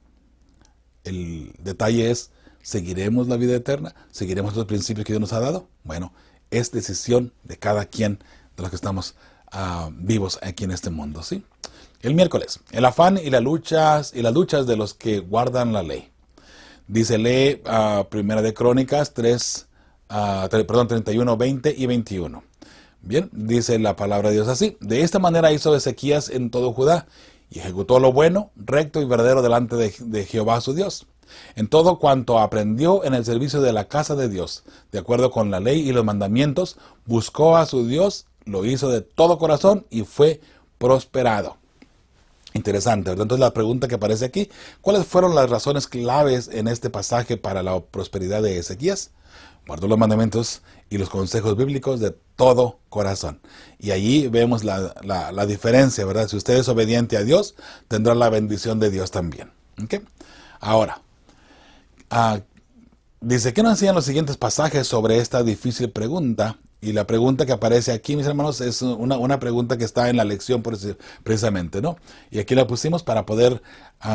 El detalle es, ¿seguiremos la vida eterna? ¿Seguiremos los principios que Dios nos ha dado? Bueno, es decisión de cada quien de los que estamos vivos aquí en este mundo, ¿sí? El miércoles, el afán y las luchas de los que guardan la ley. Dice, lee Primera de Crónicas 31, 20 y 21. Bien, dice la palabra de Dios así. De esta manera hizo Ezequías en todo Judá, y ejecutó lo bueno, recto y verdadero delante de Jehová su Dios. En todo cuanto aprendió en el servicio de la casa de Dios, de acuerdo con la ley y los mandamientos, buscó a su Dios, lo hizo de todo corazón y fue prosperado. Interesante, ¿verdad? Entonces la pregunta que aparece aquí, ¿cuáles fueron las razones claves en este pasaje para la prosperidad de Ezequías? Guardó los mandamientos y los consejos bíblicos de todo corazón. Y allí vemos la diferencia, ¿verdad? Si usted es obediente a Dios, tendrá la bendición de Dios también. ¿Okay? Ahora, dice, ¿qué nos enseñan los siguientes pasajes sobre esta difícil pregunta? Y la pregunta que aparece aquí, mis hermanos, es una pregunta que está en la lección precisamente, ¿no? Y aquí la pusimos para poder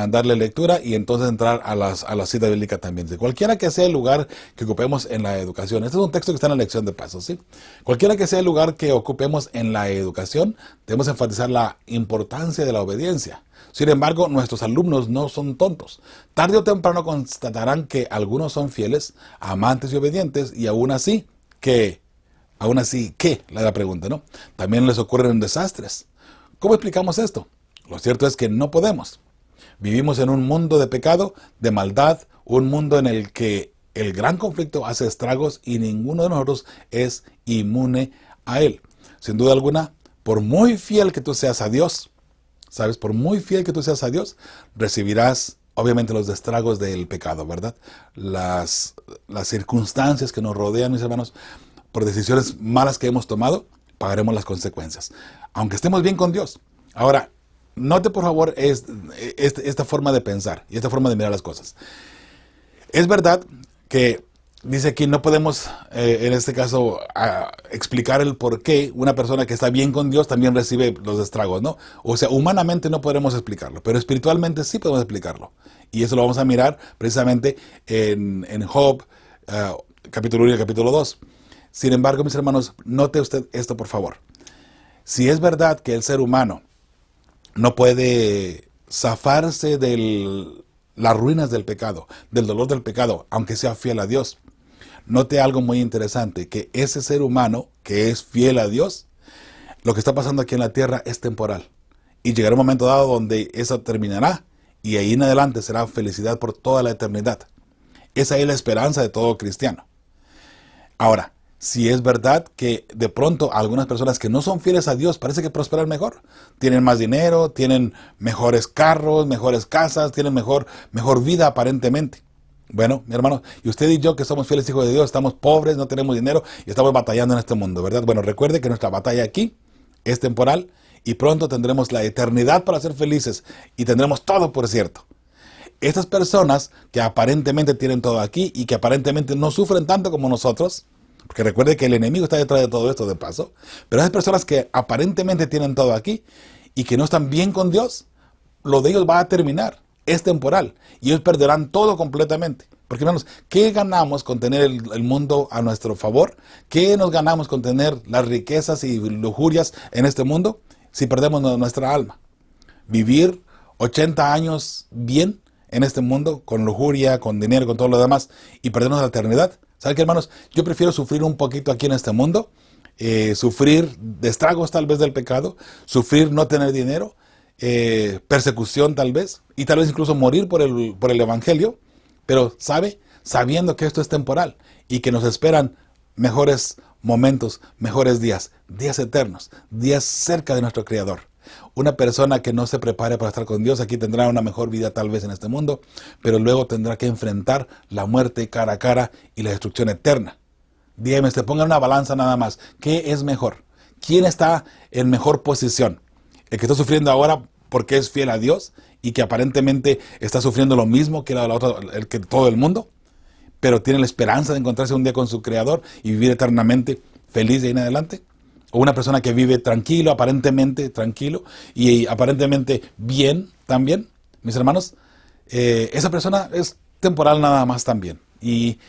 darle lectura y entonces entrar a la cita bíblica también. Cualquiera que sea el lugar que ocupemos en la educación. Este es un texto que está en la lección de pasos, ¿sí? Cualquiera que sea el lugar que ocupemos en la educación, debemos enfatizar la importancia de la obediencia. Sin embargo, nuestros alumnos no son tontos. Tarde o temprano constatarán que algunos son fieles, amantes y obedientes, y aún así, ¿qué? La pregunta, ¿no? También les ocurren desastres. ¿Cómo explicamos esto? Lo cierto es que no podemos. Vivimos en un mundo de pecado, de maldad, un mundo en el que el gran conflicto hace estragos y ninguno de nosotros es inmune a él. Sin duda alguna, por muy fiel que tú seas a Dios, ¿sabes? Por muy fiel que tú seas a Dios, recibirás obviamente los estragos del pecado, ¿verdad? Las circunstancias que nos rodean, mis hermanos, por decisiones malas que hemos tomado, pagaremos las consecuencias, aunque estemos bien con Dios. Ahora, note por favor esta forma de pensar y esta forma de mirar las cosas. Es verdad que dice aquí no podemos, en este caso, explicar el por qué una persona que está bien con Dios también recibe los estragos, ¿no? O sea, humanamente no podemos explicarlo, pero espiritualmente sí podemos explicarlo. Y eso lo vamos a mirar precisamente en Job, capítulo 1 y capítulo 2. Sin embargo, mis hermanos, note usted esto, por favor. Si es verdad que el ser humano no puede zafarse de las ruinas del pecado, del dolor del pecado, aunque sea fiel a Dios, note algo muy interesante, que ese ser humano que es fiel a Dios, lo que está pasando aquí en la tierra es temporal. Y llegará un momento dado donde eso terminará y ahí en adelante será felicidad por toda la eternidad. Esa es la esperanza de todo cristiano. Ahora, si es verdad que de pronto algunas personas que no son fieles a Dios parece que prosperan mejor. Tienen más dinero, tienen mejores carros, mejores casas, tienen mejor vida aparentemente. Bueno, mi hermano, y usted y yo que somos fieles hijos de Dios, estamos pobres, no tenemos dinero y estamos batallando en este mundo, ¿verdad? Bueno, recuerde que nuestra batalla aquí es temporal y pronto tendremos la eternidad para ser felices y tendremos todo, por cierto. Estas personas que aparentemente tienen todo aquí y que aparentemente no sufren tanto como nosotros, porque recuerde que el enemigo está detrás de todo esto de paso, pero esas personas que aparentemente tienen todo aquí y que no están bien con Dios, lo de ellos va a terminar, es temporal, y ellos perderán todo completamente. Porque hermanos, ¿qué ganamos con tener el mundo a nuestro favor? ¿Qué nos ganamos con tener las riquezas y lujurias en este mundo si perdemos nuestra alma? Vivir 80 años bien en este mundo, con lujuria, con dinero, con todo lo demás, y perdernos la eternidad. ¿Saben qué, hermanos? Yo prefiero sufrir un poquito aquí en este mundo, sufrir de estragos tal vez del pecado, sufrir no tener dinero, persecución tal vez, y tal vez incluso morir por el evangelio, pero sabiendo que esto es temporal y que nos esperan mejores momentos, mejores días eternos, días cerca de nuestro Creador. Una persona que no se prepare para estar con Dios aquí tendrá una mejor vida tal vez en este mundo, pero luego tendrá que enfrentar la muerte cara a cara y la destrucción eterna. Dígame, se ponga una balanza nada más. ¿Qué es mejor? ¿Quién está en mejor posición? ¿El que está sufriendo ahora porque es fiel a Dios y que aparentemente está sufriendo lo mismo que que todo el mundo, pero tiene la esperanza de encontrarse un día con su Creador y vivir eternamente feliz de ahí en adelante? ¿O una persona que vive tranquilo, aparentemente tranquilo y aparentemente bien también, mis hermanos? Esa persona es temporal nada más también. Y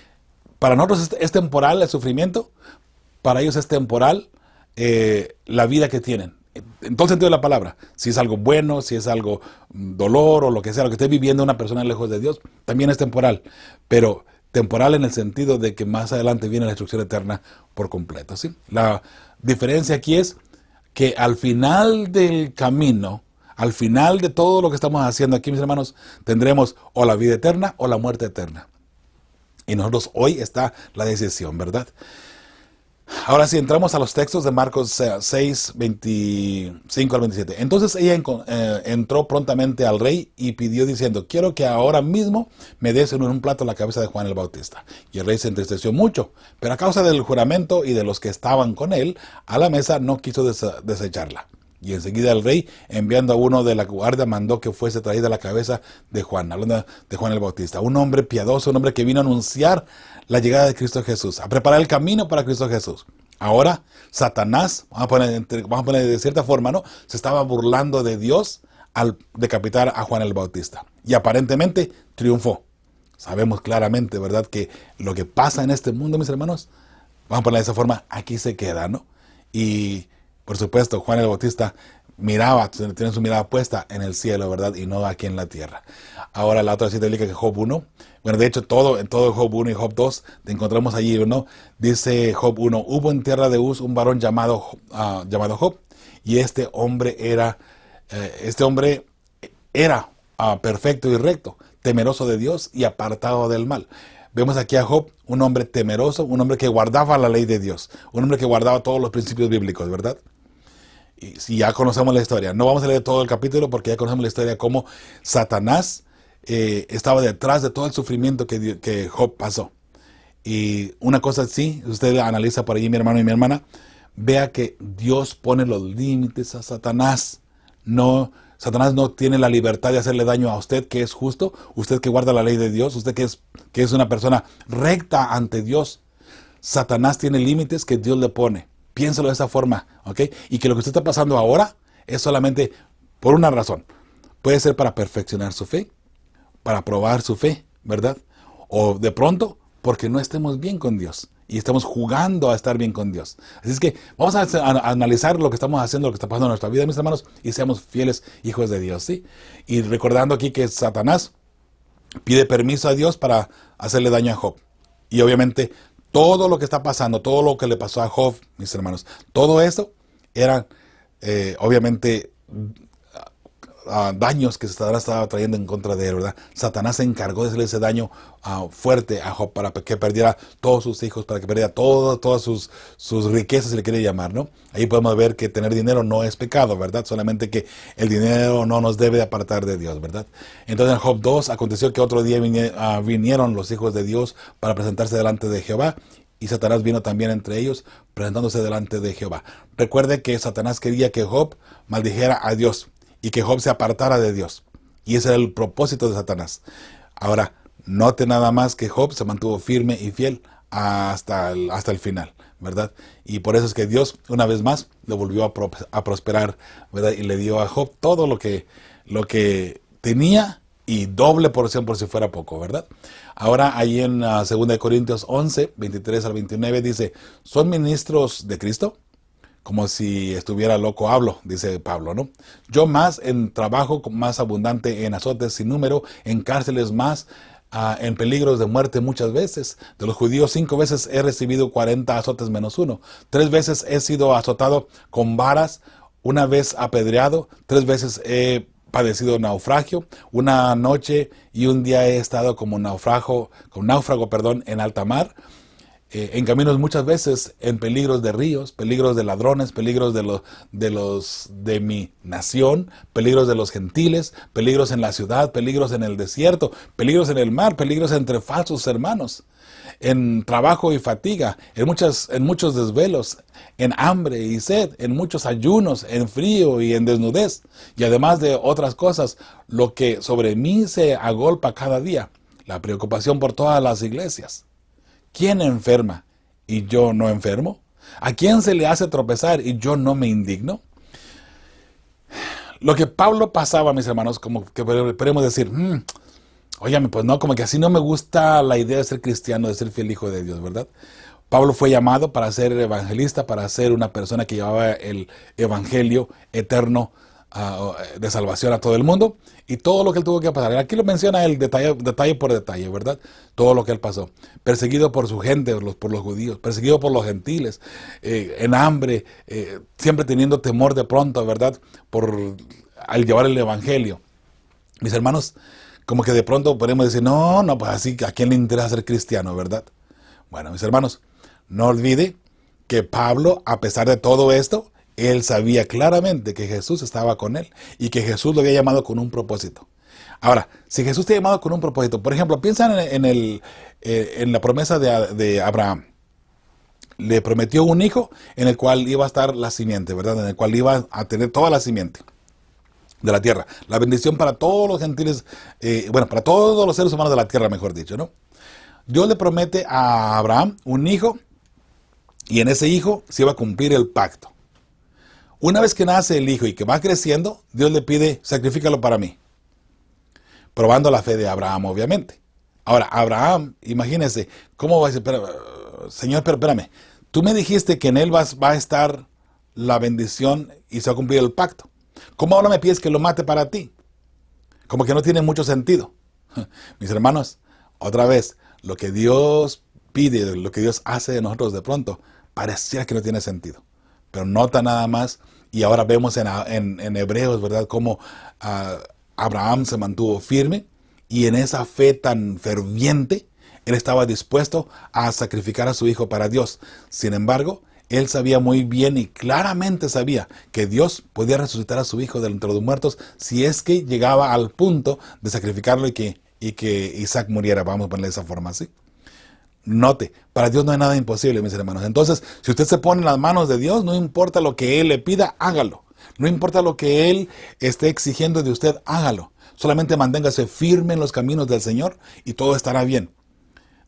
para nosotros es temporal el sufrimiento, para ellos es temporal la vida que tienen. En todo el sentido de la palabra, si es algo bueno, si es algo dolor o lo que sea, lo que esté viviendo una persona lejos de Dios, también es temporal, pero temporal en el sentido de que más adelante viene la destrucción eterna por completo, ¿sí? La diferencia aquí es que al final del camino, al final de todo lo que estamos haciendo aquí, mis hermanos, tendremos o la vida eterna o la muerte eterna. Y nosotros hoy está la decisión, ¿verdad? Ahora sí, entramos a los textos de Marcos 6, 25 al 27. Entonces ella entró prontamente al rey y pidió diciendo: quiero que ahora mismo me des en un plato la cabeza de Juan el Bautista. Y el rey se entristeció mucho, pero a causa del juramento y de los que estaban con él a la mesa no quiso desecharla. Y enseguida el rey, enviando a uno de la guardia, mandó que fuese traída la cabeza de Juan, hablando de Juan el Bautista, un hombre piadoso, un hombre que vino a anunciar la llegada de Cristo Jesús, a preparar el camino para Cristo Jesús. Ahora, Satanás, vamos a poner de cierta forma, ¿no?, se estaba burlando de Dios al decapitar a Juan el Bautista. Y aparentemente triunfó. Sabemos claramente, ¿verdad?, que lo que pasa en este mundo, mis hermanos, vamos a poner de esa forma, aquí se queda, ¿no? Y por supuesto, Juan el Bautista tiene su mirada puesta en el cielo, ¿verdad? Y no aquí en la tierra. Ahora la otra cita bíblica que Job 1, bueno, de hecho en todo Job 1 y Job 2 te encontramos allí, ¿no? Dice Job 1, hubo en tierra de Uz un varón llamado Job, y este hombre era perfecto y recto, temeroso de Dios y apartado del mal. Vemos aquí a Job, un hombre temeroso, un hombre que guardaba la ley de Dios, un hombre que guardaba todos los principios bíblicos, ¿verdad? Y si ya conocemos la historia, no vamos a leer todo el capítulo porque ya conocemos la historia, cómo Satanás estaba detrás de todo el sufrimiento que Job pasó. Y una cosa sí, usted analiza por allí, mi hermano y mi hermana, vea que Dios pone los límites a Satanás. Satanás no tiene la libertad de hacerle daño a usted, que es justo, usted que guarda la ley de Dios, usted que es una persona recta ante Dios. Satanás tiene límites que Dios le pone. Piénselo de esa forma, ¿ok? Y que lo que usted está pasando ahora es solamente por una razón. Puede ser para perfeccionar su fe, para probar su fe, ¿verdad? O de pronto, porque no estemos bien con Dios y estamos jugando a estar bien con Dios. Así es que vamos a analizar lo que estamos haciendo, lo que está pasando en nuestra vida, mis hermanos, y seamos fieles hijos de Dios, ¿sí? Y recordando aquí que Satanás pide permiso a Dios para hacerle daño a Job. Y obviamente todo lo que está pasando, todo lo que le pasó a Job, mis hermanos, todo eso eran obviamente daños que Satanás estaba trayendo en contra de él, ¿verdad? Satanás se encargó de hacerle ese daño fuerte a Job para que perdiera todos sus hijos, para que perdiera todas sus riquezas, si le quiere llamar, ¿no? Ahí podemos ver que tener dinero no es pecado, ¿verdad? Solamente que el dinero no nos debe de apartar de Dios, ¿verdad? Entonces en Job 2 aconteció que otro día vinieron los hijos de Dios para presentarse delante de Jehová, y Satanás vino también entre ellos, presentándose delante de Jehová. Recuerde que Satanás quería que Job maldijera a Dios y que Job se apartara de Dios. Y ese era el propósito de Satanás. Ahora, note nada más que Job se mantuvo firme y fiel hasta el final, ¿verdad? Y por eso es que Dios, una vez más, lo volvió a prosperar, ¿verdad? Y le dio a Job todo lo que tenía y doble porción por si fuera poco, ¿verdad? Ahora, ahí en 2 Corintios 11, 23 al 29, dice, ¿son ministros de Cristo? Como si estuviera loco hablo, dice Pablo, ¿no? Yo más en trabajo más abundante, en azotes sin número, en cárceles más, en peligros de muerte muchas veces. De los judíos 5 veces he recibido 40 azotes menos 1. 3 veces he sido azotado con varas, 1 vez apedreado, 3 veces he padecido naufragio, 1 noche y 1 día he estado como náufrago, en alta mar. en caminos muchas veces en peligros de ríos, peligros de ladrones, peligros de mi nación, peligros de los gentiles, peligros en la ciudad, peligros en el desierto, peligros en el mar, peligros entre falsos hermanos, en trabajo y fatiga, en muchos desvelos, en hambre y sed, en muchos ayunos, en frío y en desnudez, y además de otras cosas, lo que sobre mí se agolpa cada día, la preocupación por todas las iglesias. ¿Quién enferma y yo no enfermo? ¿A quién se le hace tropezar y yo no me indigno? Lo que Pablo pasaba, mis hermanos, como que podemos decir, óyame, pues no, como que así no me gusta la idea de ser cristiano, de ser fiel hijo de Dios, ¿verdad? Pablo fue llamado para ser evangelista, para ser una persona que llevaba el evangelio eterno de salvación a todo el mundo, y todo lo que él tuvo que pasar. Aquí lo menciona él detalle por detalle, ¿verdad? Todo lo que él pasó. Perseguido por su gente, por los judíos, perseguido por los gentiles, en hambre, siempre teniendo temor de pronto, ¿verdad? Al llevar el evangelio. Mis hermanos, como que de pronto podemos decir, no, pues así, ¿a quién le interesa ser cristiano, verdad? Bueno, mis hermanos, no olvide que Pablo, a pesar de todo esto, él sabía claramente que Jesús estaba con él y que Jesús lo había llamado con un propósito. Ahora, si Jesús te ha llamado con un propósito, por ejemplo, piensa en la promesa de Abraham. Le prometió un hijo en el cual iba a estar la simiente, ¿verdad? En el cual iba a tener toda la simiente de la tierra. La bendición para todos los gentiles, para todos los seres humanos de la tierra, mejor dicho, ¿no? Dios le promete a Abraham un hijo y en ese hijo se iba a cumplir el pacto. Una vez que nace el hijo y que va creciendo, Dios le pide, sacrifícalo para mí. Probando la fe de Abraham, obviamente. Ahora, Abraham, imagínense, ¿cómo va a decir? Señor, pero espérame, tú me dijiste que en él va a estar la bendición y se va a cumplir el pacto. ¿Cómo ahora me pides que lo mate para ti? Como que no tiene mucho sentido. Mis hermanos, otra vez, lo que Dios pide, lo que Dios hace de nosotros de pronto, pareciera que no tiene sentido. Pero nota nada más, y ahora vemos en Hebreos, ¿verdad?, cómo Abraham se mantuvo firme, y en esa fe tan ferviente, él estaba dispuesto a sacrificar a su hijo para Dios. Sin embargo, él sabía muy bien y claramente sabía que Dios podía resucitar a su hijo de entre los muertos si es que llegaba al punto de sacrificarlo y que Isaac muriera. Vamos a ponerle de esa forma, ¿sí? Note, para Dios no hay nada imposible, mis hermanos. Entonces, si usted se pone en las manos de Dios, no importa lo que Él le pida, hágalo. No importa lo que Él esté exigiendo de usted, hágalo. Solamente manténgase firme en los caminos del Señor y todo estará bien.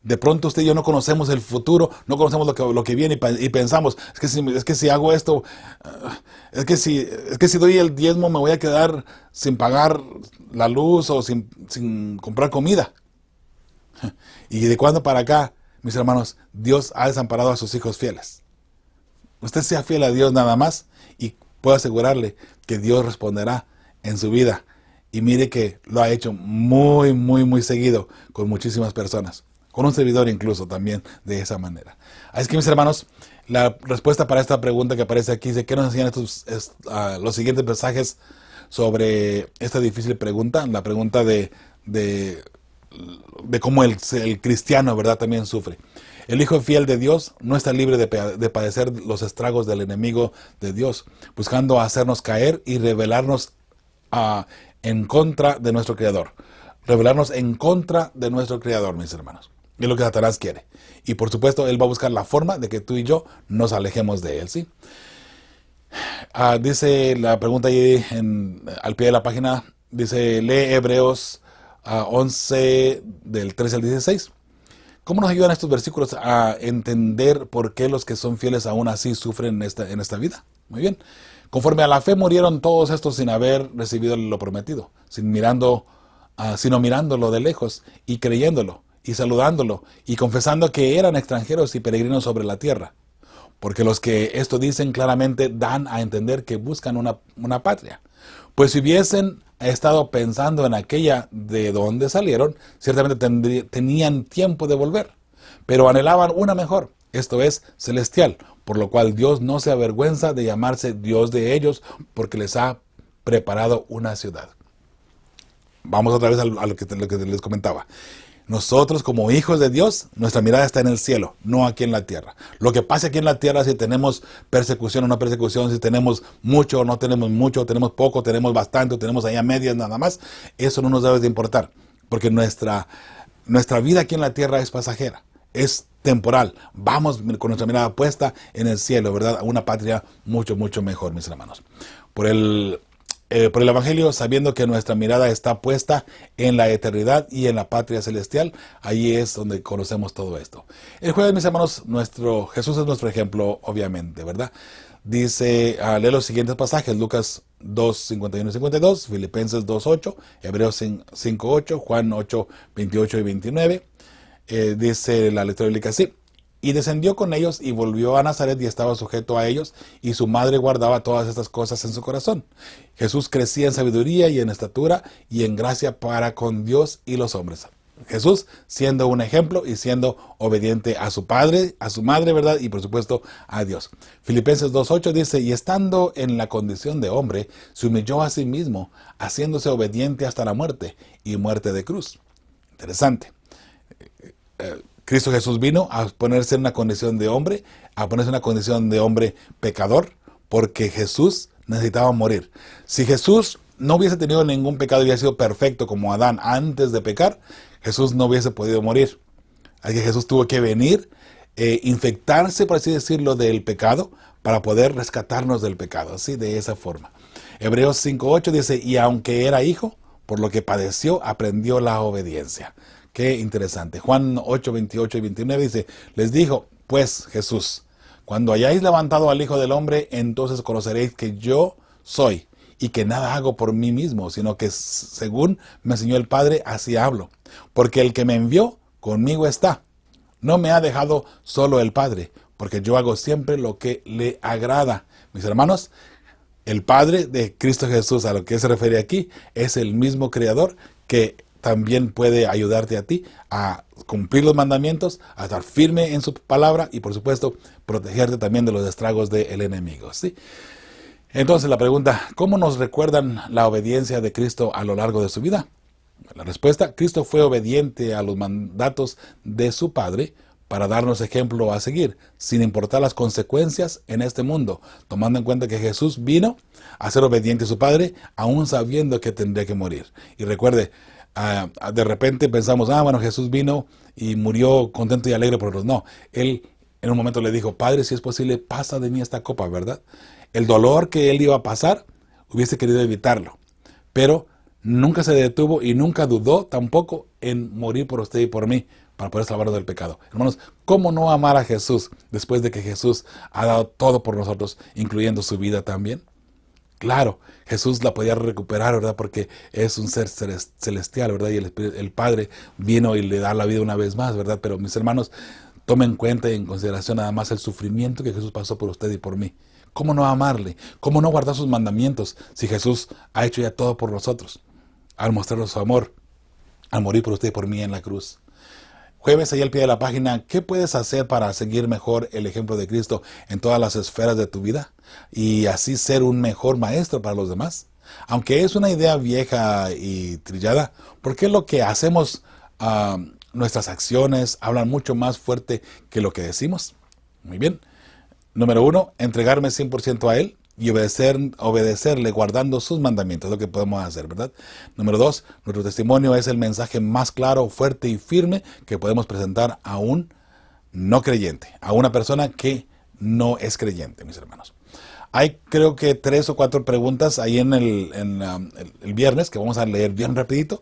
De pronto usted y yo no conocemos el futuro, no conocemos lo que viene y pensamos, es que si hago esto, es que si doy el diezmo me voy a quedar sin pagar la luz o sin comprar comida. Y de cuándo para acá, mis hermanos, Dios ha desamparado a sus hijos fieles. Usted sea fiel a Dios nada más y puedo asegurarle que Dios responderá en su vida. Y mire que lo ha hecho muy, muy, muy seguido con muchísimas personas. Con un servidor incluso también de esa manera. Así que, mis hermanos, la respuesta para esta pregunta que aparece aquí dice, ¿qué nos enseñan los siguientes mensajes sobre esta difícil pregunta? La pregunta de cómo el cristiano, ¿verdad?, también sufre. El hijo fiel de Dios no está libre de padecer los estragos del enemigo de Dios, buscando hacernos caer y rebelarnos en contra de nuestro Creador. Rebelarnos en contra de nuestro Creador, mis hermanos. Es lo que Satanás quiere. Y por supuesto, él va a buscar la forma de que tú y yo nos alejemos de él, ¿sí? Dice la pregunta ahí al pie de la página, dice, lee Hebreos 11 del 13 al 16. ¿Cómo nos ayudan estos versículos a entender por qué los que son fieles aún así sufren en esta vida? Muy bien. Conforme a la fe murieron todos estos sin haber recibido lo prometido, sino mirándolo de lejos y creyéndolo y saludándolo y confesando que eran extranjeros y peregrinos sobre la tierra. Porque los que esto dicen claramente dan a entender que buscan una patria. Pues si hubiesen estado pensando en aquella de donde salieron, ciertamente tenían tiempo de volver. Pero anhelaban una mejor, esto es, celestial, por lo cual Dios no se avergüenza de llamarse Dios de ellos, porque les ha preparado una ciudad. Vamos otra vez a lo que les comentaba. Nosotros como hijos de Dios, nuestra mirada está en el cielo, no aquí en la tierra. Lo que pasa aquí en la tierra, si tenemos persecución o no persecución, si tenemos mucho o no tenemos mucho, tenemos poco, tenemos bastante, o tenemos allá medias nada más, eso no nos debe de importar, porque nuestra vida aquí en la tierra es pasajera, es temporal. Vamos con nuestra mirada puesta en el cielo, ¿verdad? A una patria mucho, mucho mejor, mis hermanos. Por el Evangelio, sabiendo que nuestra mirada está puesta en la eternidad y en la patria celestial, ahí es donde conocemos todo esto. El jueves, mis hermanos, Jesús es nuestro ejemplo, obviamente, ¿verdad? Dice, lee los siguientes pasajes: Lucas 2, 51 y 52, Filipenses 2, 8, Hebreos 5, 8, Juan 8, 28 y 29. Dice la lectura bíblica así: y descendió con ellos y volvió a Nazaret y estaba sujeto a ellos, y su madre guardaba todas estas cosas en su corazón. Jesús crecía en sabiduría y en estatura y en gracia para con Dios y los hombres. Jesús siendo un ejemplo y siendo obediente a su padre, a su madre, ¿verdad? Y por supuesto a Dios. Filipenses 2:8 dice: y estando en la condición de hombre, se humilló a sí mismo, haciéndose obediente hasta la muerte y muerte de cruz. Interesante. Cristo Jesús vino a ponerse en una condición de hombre, a ponerse en una condición de hombre pecador, porque Jesús necesitaba morir. Si Jesús no hubiese tenido ningún pecado y hubiera sido perfecto como Adán antes de pecar, Jesús no hubiese podido morir. Así que Jesús tuvo que venir, infectarse, por así decirlo, del pecado, para poder rescatarnos del pecado, así, de esa forma. Hebreos 5:8 dice: y aunque era hijo, por lo que padeció, aprendió la obediencia. Qué interesante. Juan 8, 28 y 29 dice: les dijo pues Jesús: cuando hayáis levantado al Hijo del Hombre, entonces conoceréis que yo soy, y que nada hago por mí mismo, sino que según me enseñó el Padre, así hablo. Porque el que me envió, conmigo está. No me ha dejado solo el Padre, porque yo hago siempre lo que le agrada. Mis hermanos, el Padre de Cristo Jesús, a lo que se refiere aquí, es el mismo Creador que también puede ayudarte a ti a cumplir los mandamientos, a estar firme en su palabra y, por supuesto, protegerte también de los estragos del enemigo, ¿sí? Entonces la pregunta: ¿cómo nos recuerdan la obediencia de Cristo a lo largo de su vida? La respuesta: Cristo fue obediente a los mandatos de su Padre para darnos ejemplo a seguir, sin importar las consecuencias en este mundo, tomando en cuenta que Jesús vino a ser obediente a su Padre, aún sabiendo que tendría que morir. Y recuerde, de repente pensamos: bueno, Jesús vino y murió contento y alegre por nosotros. No, Él en un momento le dijo: Padre, si es posible, pasa de mí esta copa, ¿verdad? El dolor que Él iba a pasar, hubiese querido evitarlo, pero nunca se detuvo y nunca dudó tampoco en morir por usted y por mí, para poder salvarnos del pecado. Hermanos, ¿cómo no amar a Jesús después de que Jesús ha dado todo por nosotros, incluyendo su vida también? Claro, Jesús la podía recuperar, ¿verdad? Porque es un ser celestial, ¿verdad? Y el Padre vino y le da la vida una vez más, ¿verdad? Pero mis hermanos, tomen en cuenta y en consideración nada más el sufrimiento que Jesús pasó por usted y por mí. ¿Cómo no amarle? ¿Cómo no guardar sus mandamientos si Jesús ha hecho ya todo por nosotros? Al mostrarnos su amor, al morir por usted y por mí en la cruz. Jueves, ahí al pie de la página: ¿qué puedes hacer para seguir mejor el ejemplo de Cristo en todas las esferas de tu vida? Y así ser un mejor maestro para los demás. Aunque es una idea vieja y trillada, porque lo que hacemos, nuestras acciones, hablan mucho más fuerte que lo que decimos. Muy bien. Número 1, entregarme 100% a Él y obedecerle guardando sus mandamientos, es lo que podemos hacer, ¿verdad? Número 2, nuestro testimonio es el mensaje más claro, fuerte y firme que podemos presentar a un no creyente, a una persona que no es creyente, mis hermanos. Hay creo que 3 o 4 preguntas ahí en el viernes, que vamos a leer bien rapidito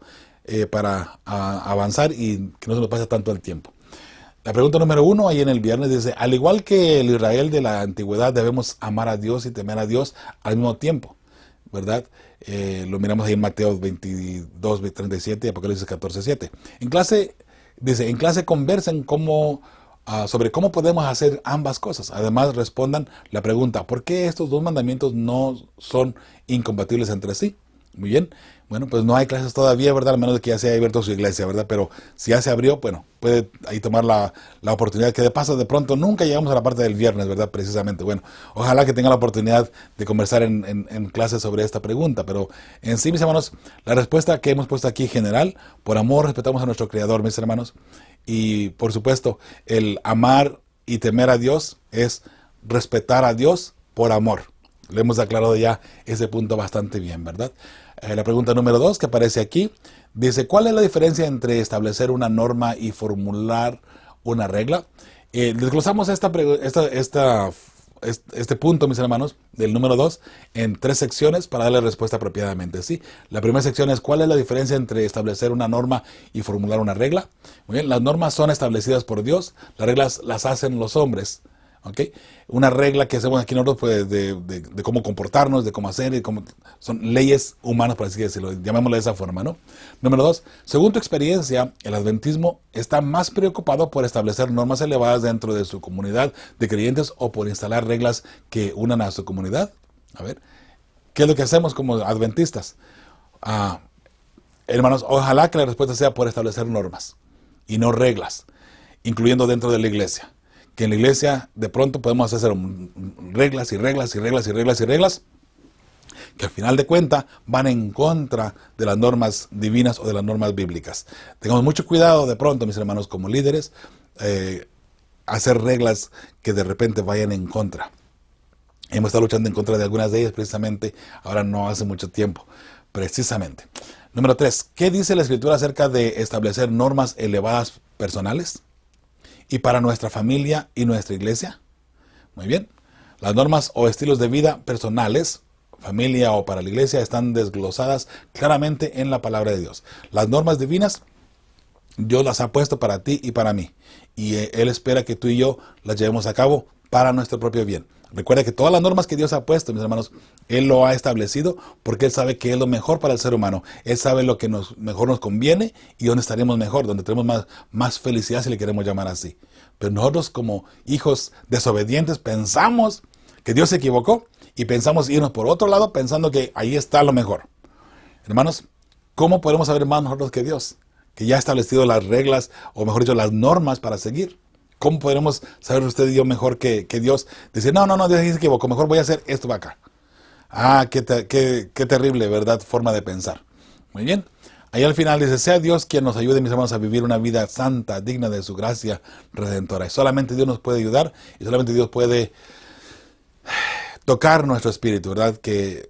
para avanzar y que no se nos pase tanto el tiempo. La pregunta número 1, ahí en el viernes, dice: al igual que el Israel de la antigüedad, debemos amar a Dios y temer a Dios al mismo tiempo, ¿verdad? Lo miramos ahí en Mateo 22, 37 y Apocalipsis 14, 7. En clase conversen sobre cómo podemos hacer ambas cosas. Además, respondan la pregunta: ¿por qué estos dos mandamientos no son incompatibles entre sí? Muy bien. Bueno, pues no hay clases todavía, ¿verdad? Al menos de que ya se haya abierto su iglesia, ¿verdad? Pero si ya se abrió, bueno, puede ahí tomar la oportunidad, que de paso de pronto nunca llegamos a la parte del viernes, ¿verdad? Precisamente, bueno, ojalá que tenga la oportunidad de conversar en clases sobre esta pregunta, pero en sí, mis hermanos, la respuesta que hemos puesto aquí general, por amor respetamos a nuestro Creador, mis hermanos, y por supuesto, el amar y temer a Dios es respetar a Dios por amor. Le hemos aclarado ya ese punto bastante bien, ¿verdad? La pregunta número 2 que aparece aquí dice, ¿cuál es la diferencia entre establecer una norma y formular una regla? Desglosamos este punto, mis hermanos, del número 2, en 3 secciones para darle respuesta apropiadamente. ¿Sí? La primera sección es, ¿cuál es la diferencia entre establecer una norma y formular una regla? Muy bien, las normas son establecidas por Dios, las reglas las hacen los hombres. ¿Okay? Una regla que hacemos aquí nosotros, pues, de cómo comportarnos, de cómo hacer, y cómo, son leyes humanas, por así decirlo, llamémoslo de esa forma, ¿no? Número 2, según tu experiencia, el adventismo está más preocupado por establecer normas elevadas dentro de su comunidad de creyentes o por instalar reglas que unan a su comunidad. A ver, ¿qué es lo que hacemos como adventistas? Hermanos, ojalá que la respuesta sea por establecer normas y no reglas, incluyendo dentro de la iglesia. Que en la iglesia de pronto podemos hacer reglas y reglas y reglas y reglas y reglas que al final de cuentas van en contra de las normas divinas o de las normas bíblicas. Tengamos mucho cuidado de pronto, mis hermanos, como líderes, hacer reglas que de repente vayan en contra. Hemos estado luchando en contra de algunas de ellas precisamente ahora no hace mucho tiempo, precisamente. Número 3, ¿qué dice la Escritura acerca de establecer normas elevadas personales y para nuestra familia y nuestra iglesia? Muy bien. Las normas o estilos de vida personales, familia o para la iglesia, están desglosadas claramente en la palabra de Dios. Las normas divinas, Dios las ha puesto para ti y para mí. Y Él espera que tú y yo las llevemos a cabo para nuestro propio bien. Recuerda que todas las normas que Dios ha puesto, mis hermanos, Él lo ha establecido porque Él sabe que es lo mejor para el ser humano. Él sabe lo que mejor nos conviene y dónde estaremos mejor, donde tenemos más felicidad, si le queremos llamar así. Pero nosotros, como hijos desobedientes, pensamos que Dios se equivocó y pensamos irnos por otro lado pensando que ahí está lo mejor. Hermanos, ¿cómo podemos saber más nosotros que Dios? Que ya ha establecido las reglas, o mejor dicho, las normas para seguir. ¿Cómo podremos saber usted y yo mejor que Dios? Decir, no, Dios se equivocó, mejor voy a hacer esto acá. Qué terrible, ¿verdad? Forma de pensar. Muy bien. Ahí al final dice, sea Dios quien nos ayude, mis hermanos, a vivir una vida santa, digna de su gracia redentora. Y solamente Dios nos puede ayudar y solamente Dios puede tocar nuestro espíritu, ¿verdad? Que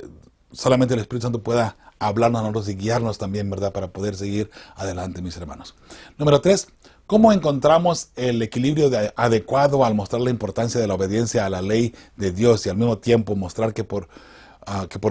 solamente el Espíritu Santo pueda hablarnos a nosotros y guiarnos también, ¿verdad? Para poder seguir adelante, mis hermanos. Número 3. ¿Cómo encontramos el equilibrio adecuado al mostrar la importancia de la obediencia a la ley de Dios y al mismo tiempo mostrar que por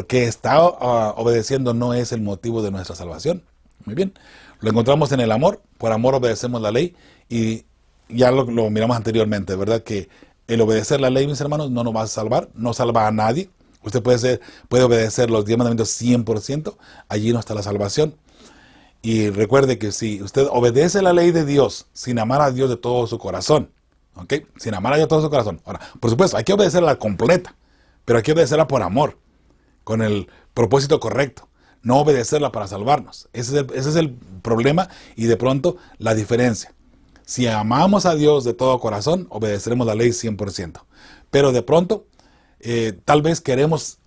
qué está obedeciendo no es el motivo de nuestra salvación? Muy bien. Lo encontramos en el amor. Por amor obedecemos la ley y ya lo miramos anteriormente, ¿verdad? Que el obedecer la ley, mis hermanos, no nos va a salvar, no salva a nadie. Usted puede obedecer los 10 mandamientos 100%, allí no está la salvación. Y recuerde que si usted obedece la ley de Dios sin amar a Dios de todo su corazón, ¿ok? Sin amar a Dios de todo su corazón. Ahora, por supuesto, hay que obedecerla completa, pero hay que obedecerla por amor, con el propósito correcto. No obedecerla para salvarnos. Ese es el problema y de pronto la diferencia. Si amamos a Dios de todo corazón, obedeceremos la ley 100%. Pero de pronto, tal vez queremos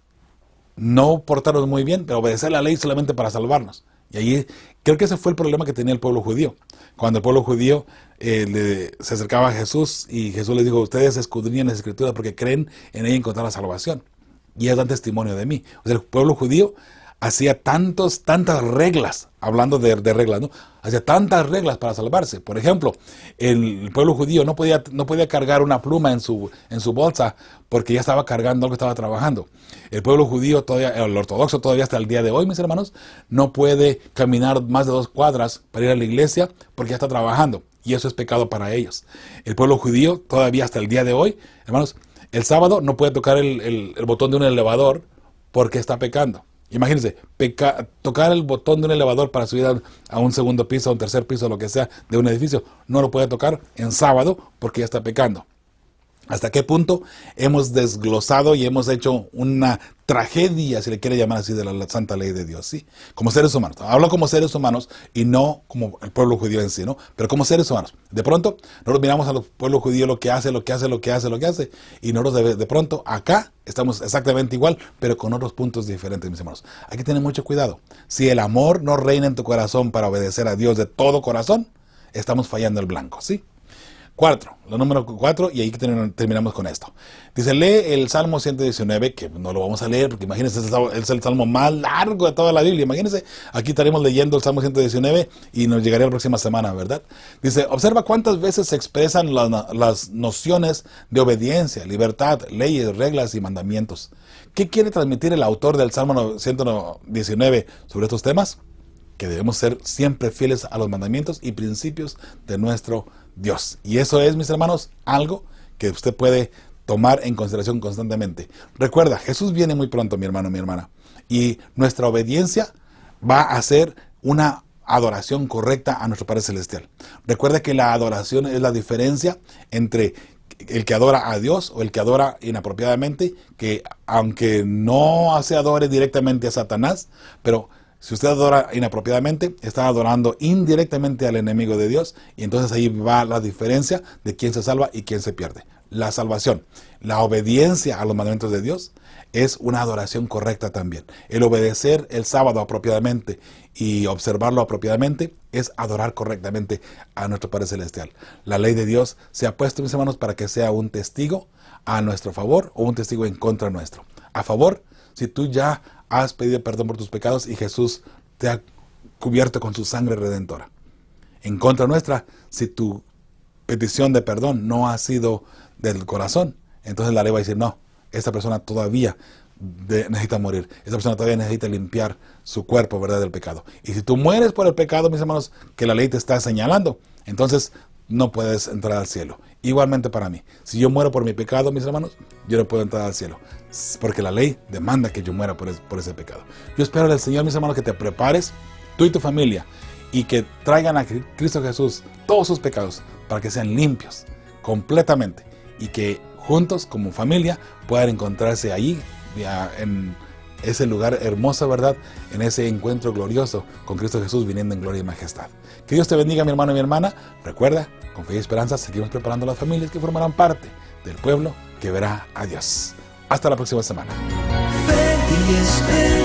no portarnos muy bien, pero obedecer la ley solamente para salvarnos. Y ahí creo que ese fue el problema que tenía el pueblo judío. Cuando el pueblo judío se acercaba a Jesús y Jesús les dijo, ustedes escudriñan las Escrituras porque creen en ella encontrar la salvación. Y ellos dan testimonio de mí. O sea, el pueblo judío hacía tantas reglas, hablando de reglas, ¿no? Hacía tantas reglas para salvarse. Por ejemplo, el pueblo judío no podía cargar una pluma en su bolsa porque ya estaba cargando algo que estaba trabajando. El pueblo judío, el ortodoxo todavía hasta el día de hoy, mis hermanos, no puede caminar más de 2 cuadras para ir a la iglesia porque ya está trabajando. Y eso es pecado para ellos. El pueblo judío todavía hasta el día de hoy, hermanos, el sábado no puede tocar el botón de un elevador porque está pecando. Imagínense, tocar el botón de un elevador para subir a un segundo piso, a un tercer piso, lo que sea, de un edificio, no lo puede tocar en sábado porque ya está pecando. ¿Hasta qué punto hemos desglosado y hemos hecho una tragedia, si le quiere llamar así, de la santa ley de Dios? ¿Sí? Como seres humanos. Hablo como seres humanos y no como el pueblo judío en sí, ¿no? Pero como seres humanos. De pronto, nosotros miramos al pueblo judío lo que hace. Y nosotros de pronto acá estamos exactamente igual, pero con otros puntos diferentes, mis hermanos. Hay que tener mucho cuidado. Si el amor no reina en tu corazón para obedecer a Dios de todo corazón, estamos fallando el blanco, ¿sí? 4, lo número 4, y ahí terminamos con esto. Dice, lee el Salmo 119, que no lo vamos a leer, porque imagínense, es el Salmo más largo de toda la Biblia. Imagínense, aquí estaremos leyendo el Salmo 119 y nos llegaría la próxima semana, ¿verdad? Dice, observa cuántas veces se expresan las nociones de obediencia, libertad, leyes, reglas y mandamientos. ¿Qué quiere transmitir el autor del Salmo 119 sobre estos temas? Que debemos ser siempre fieles a los mandamientos y principios de nuestro Dios. Y eso es, mis hermanos, algo que usted puede tomar en consideración constantemente. Recuerda, Jesús viene muy pronto, mi hermano, mi hermana. Y nuestra obediencia va a ser una adoración correcta a nuestro Padre Celestial. Recuerda que la adoración es la diferencia entre el que adora a Dios o el que adora inapropiadamente, que aunque no se adore directamente a Satanás, pero si usted adora inapropiadamente, está adorando indirectamente al enemigo de Dios, y entonces ahí va la diferencia de quién se salva y quién se pierde. La salvación, la obediencia a los mandamientos de Dios es una adoración correcta también. El obedecer el sábado apropiadamente y observarlo apropiadamente es adorar correctamente a nuestro Padre Celestial. La ley de Dios se ha puesto, mis hermanos, para que sea un testigo a nuestro favor o un testigo en contra nuestro. A favor, si tú ya has pedido perdón por tus pecados y Jesús te ha cubierto con su sangre redentora. En contra nuestra, si tu petición de perdón no ha sido del corazón, entonces la ley va a decir, no, esta persona todavía necesita morir. Esta persona todavía necesita limpiar su cuerpo, ¿verdad?, del pecado. Y si tú mueres por el pecado, mis hermanos, que la ley te está señalando, entonces no puedes entrar al cielo. Igualmente para mí. Si yo muero por mi pecado, mis hermanos, yo no puedo entrar al cielo. Porque la ley demanda que yo muera por ese pecado. Yo espero del Señor, mis hermanos, que te prepares, tú y tu familia, y que traigan a Cristo Jesús todos sus pecados para que sean limpios completamente. Y que juntos, como familia, puedan encontrarse ahí, en ese lugar hermoso, ¿verdad? En ese encuentro glorioso con Cristo Jesús viniendo en gloria y majestad. Que Dios te bendiga, mi hermano y mi hermana. Recuerda, con fe y esperanza seguimos preparando las familias que formarán parte del pueblo que verá a Dios. Hasta la próxima semana. Fe y esperanza.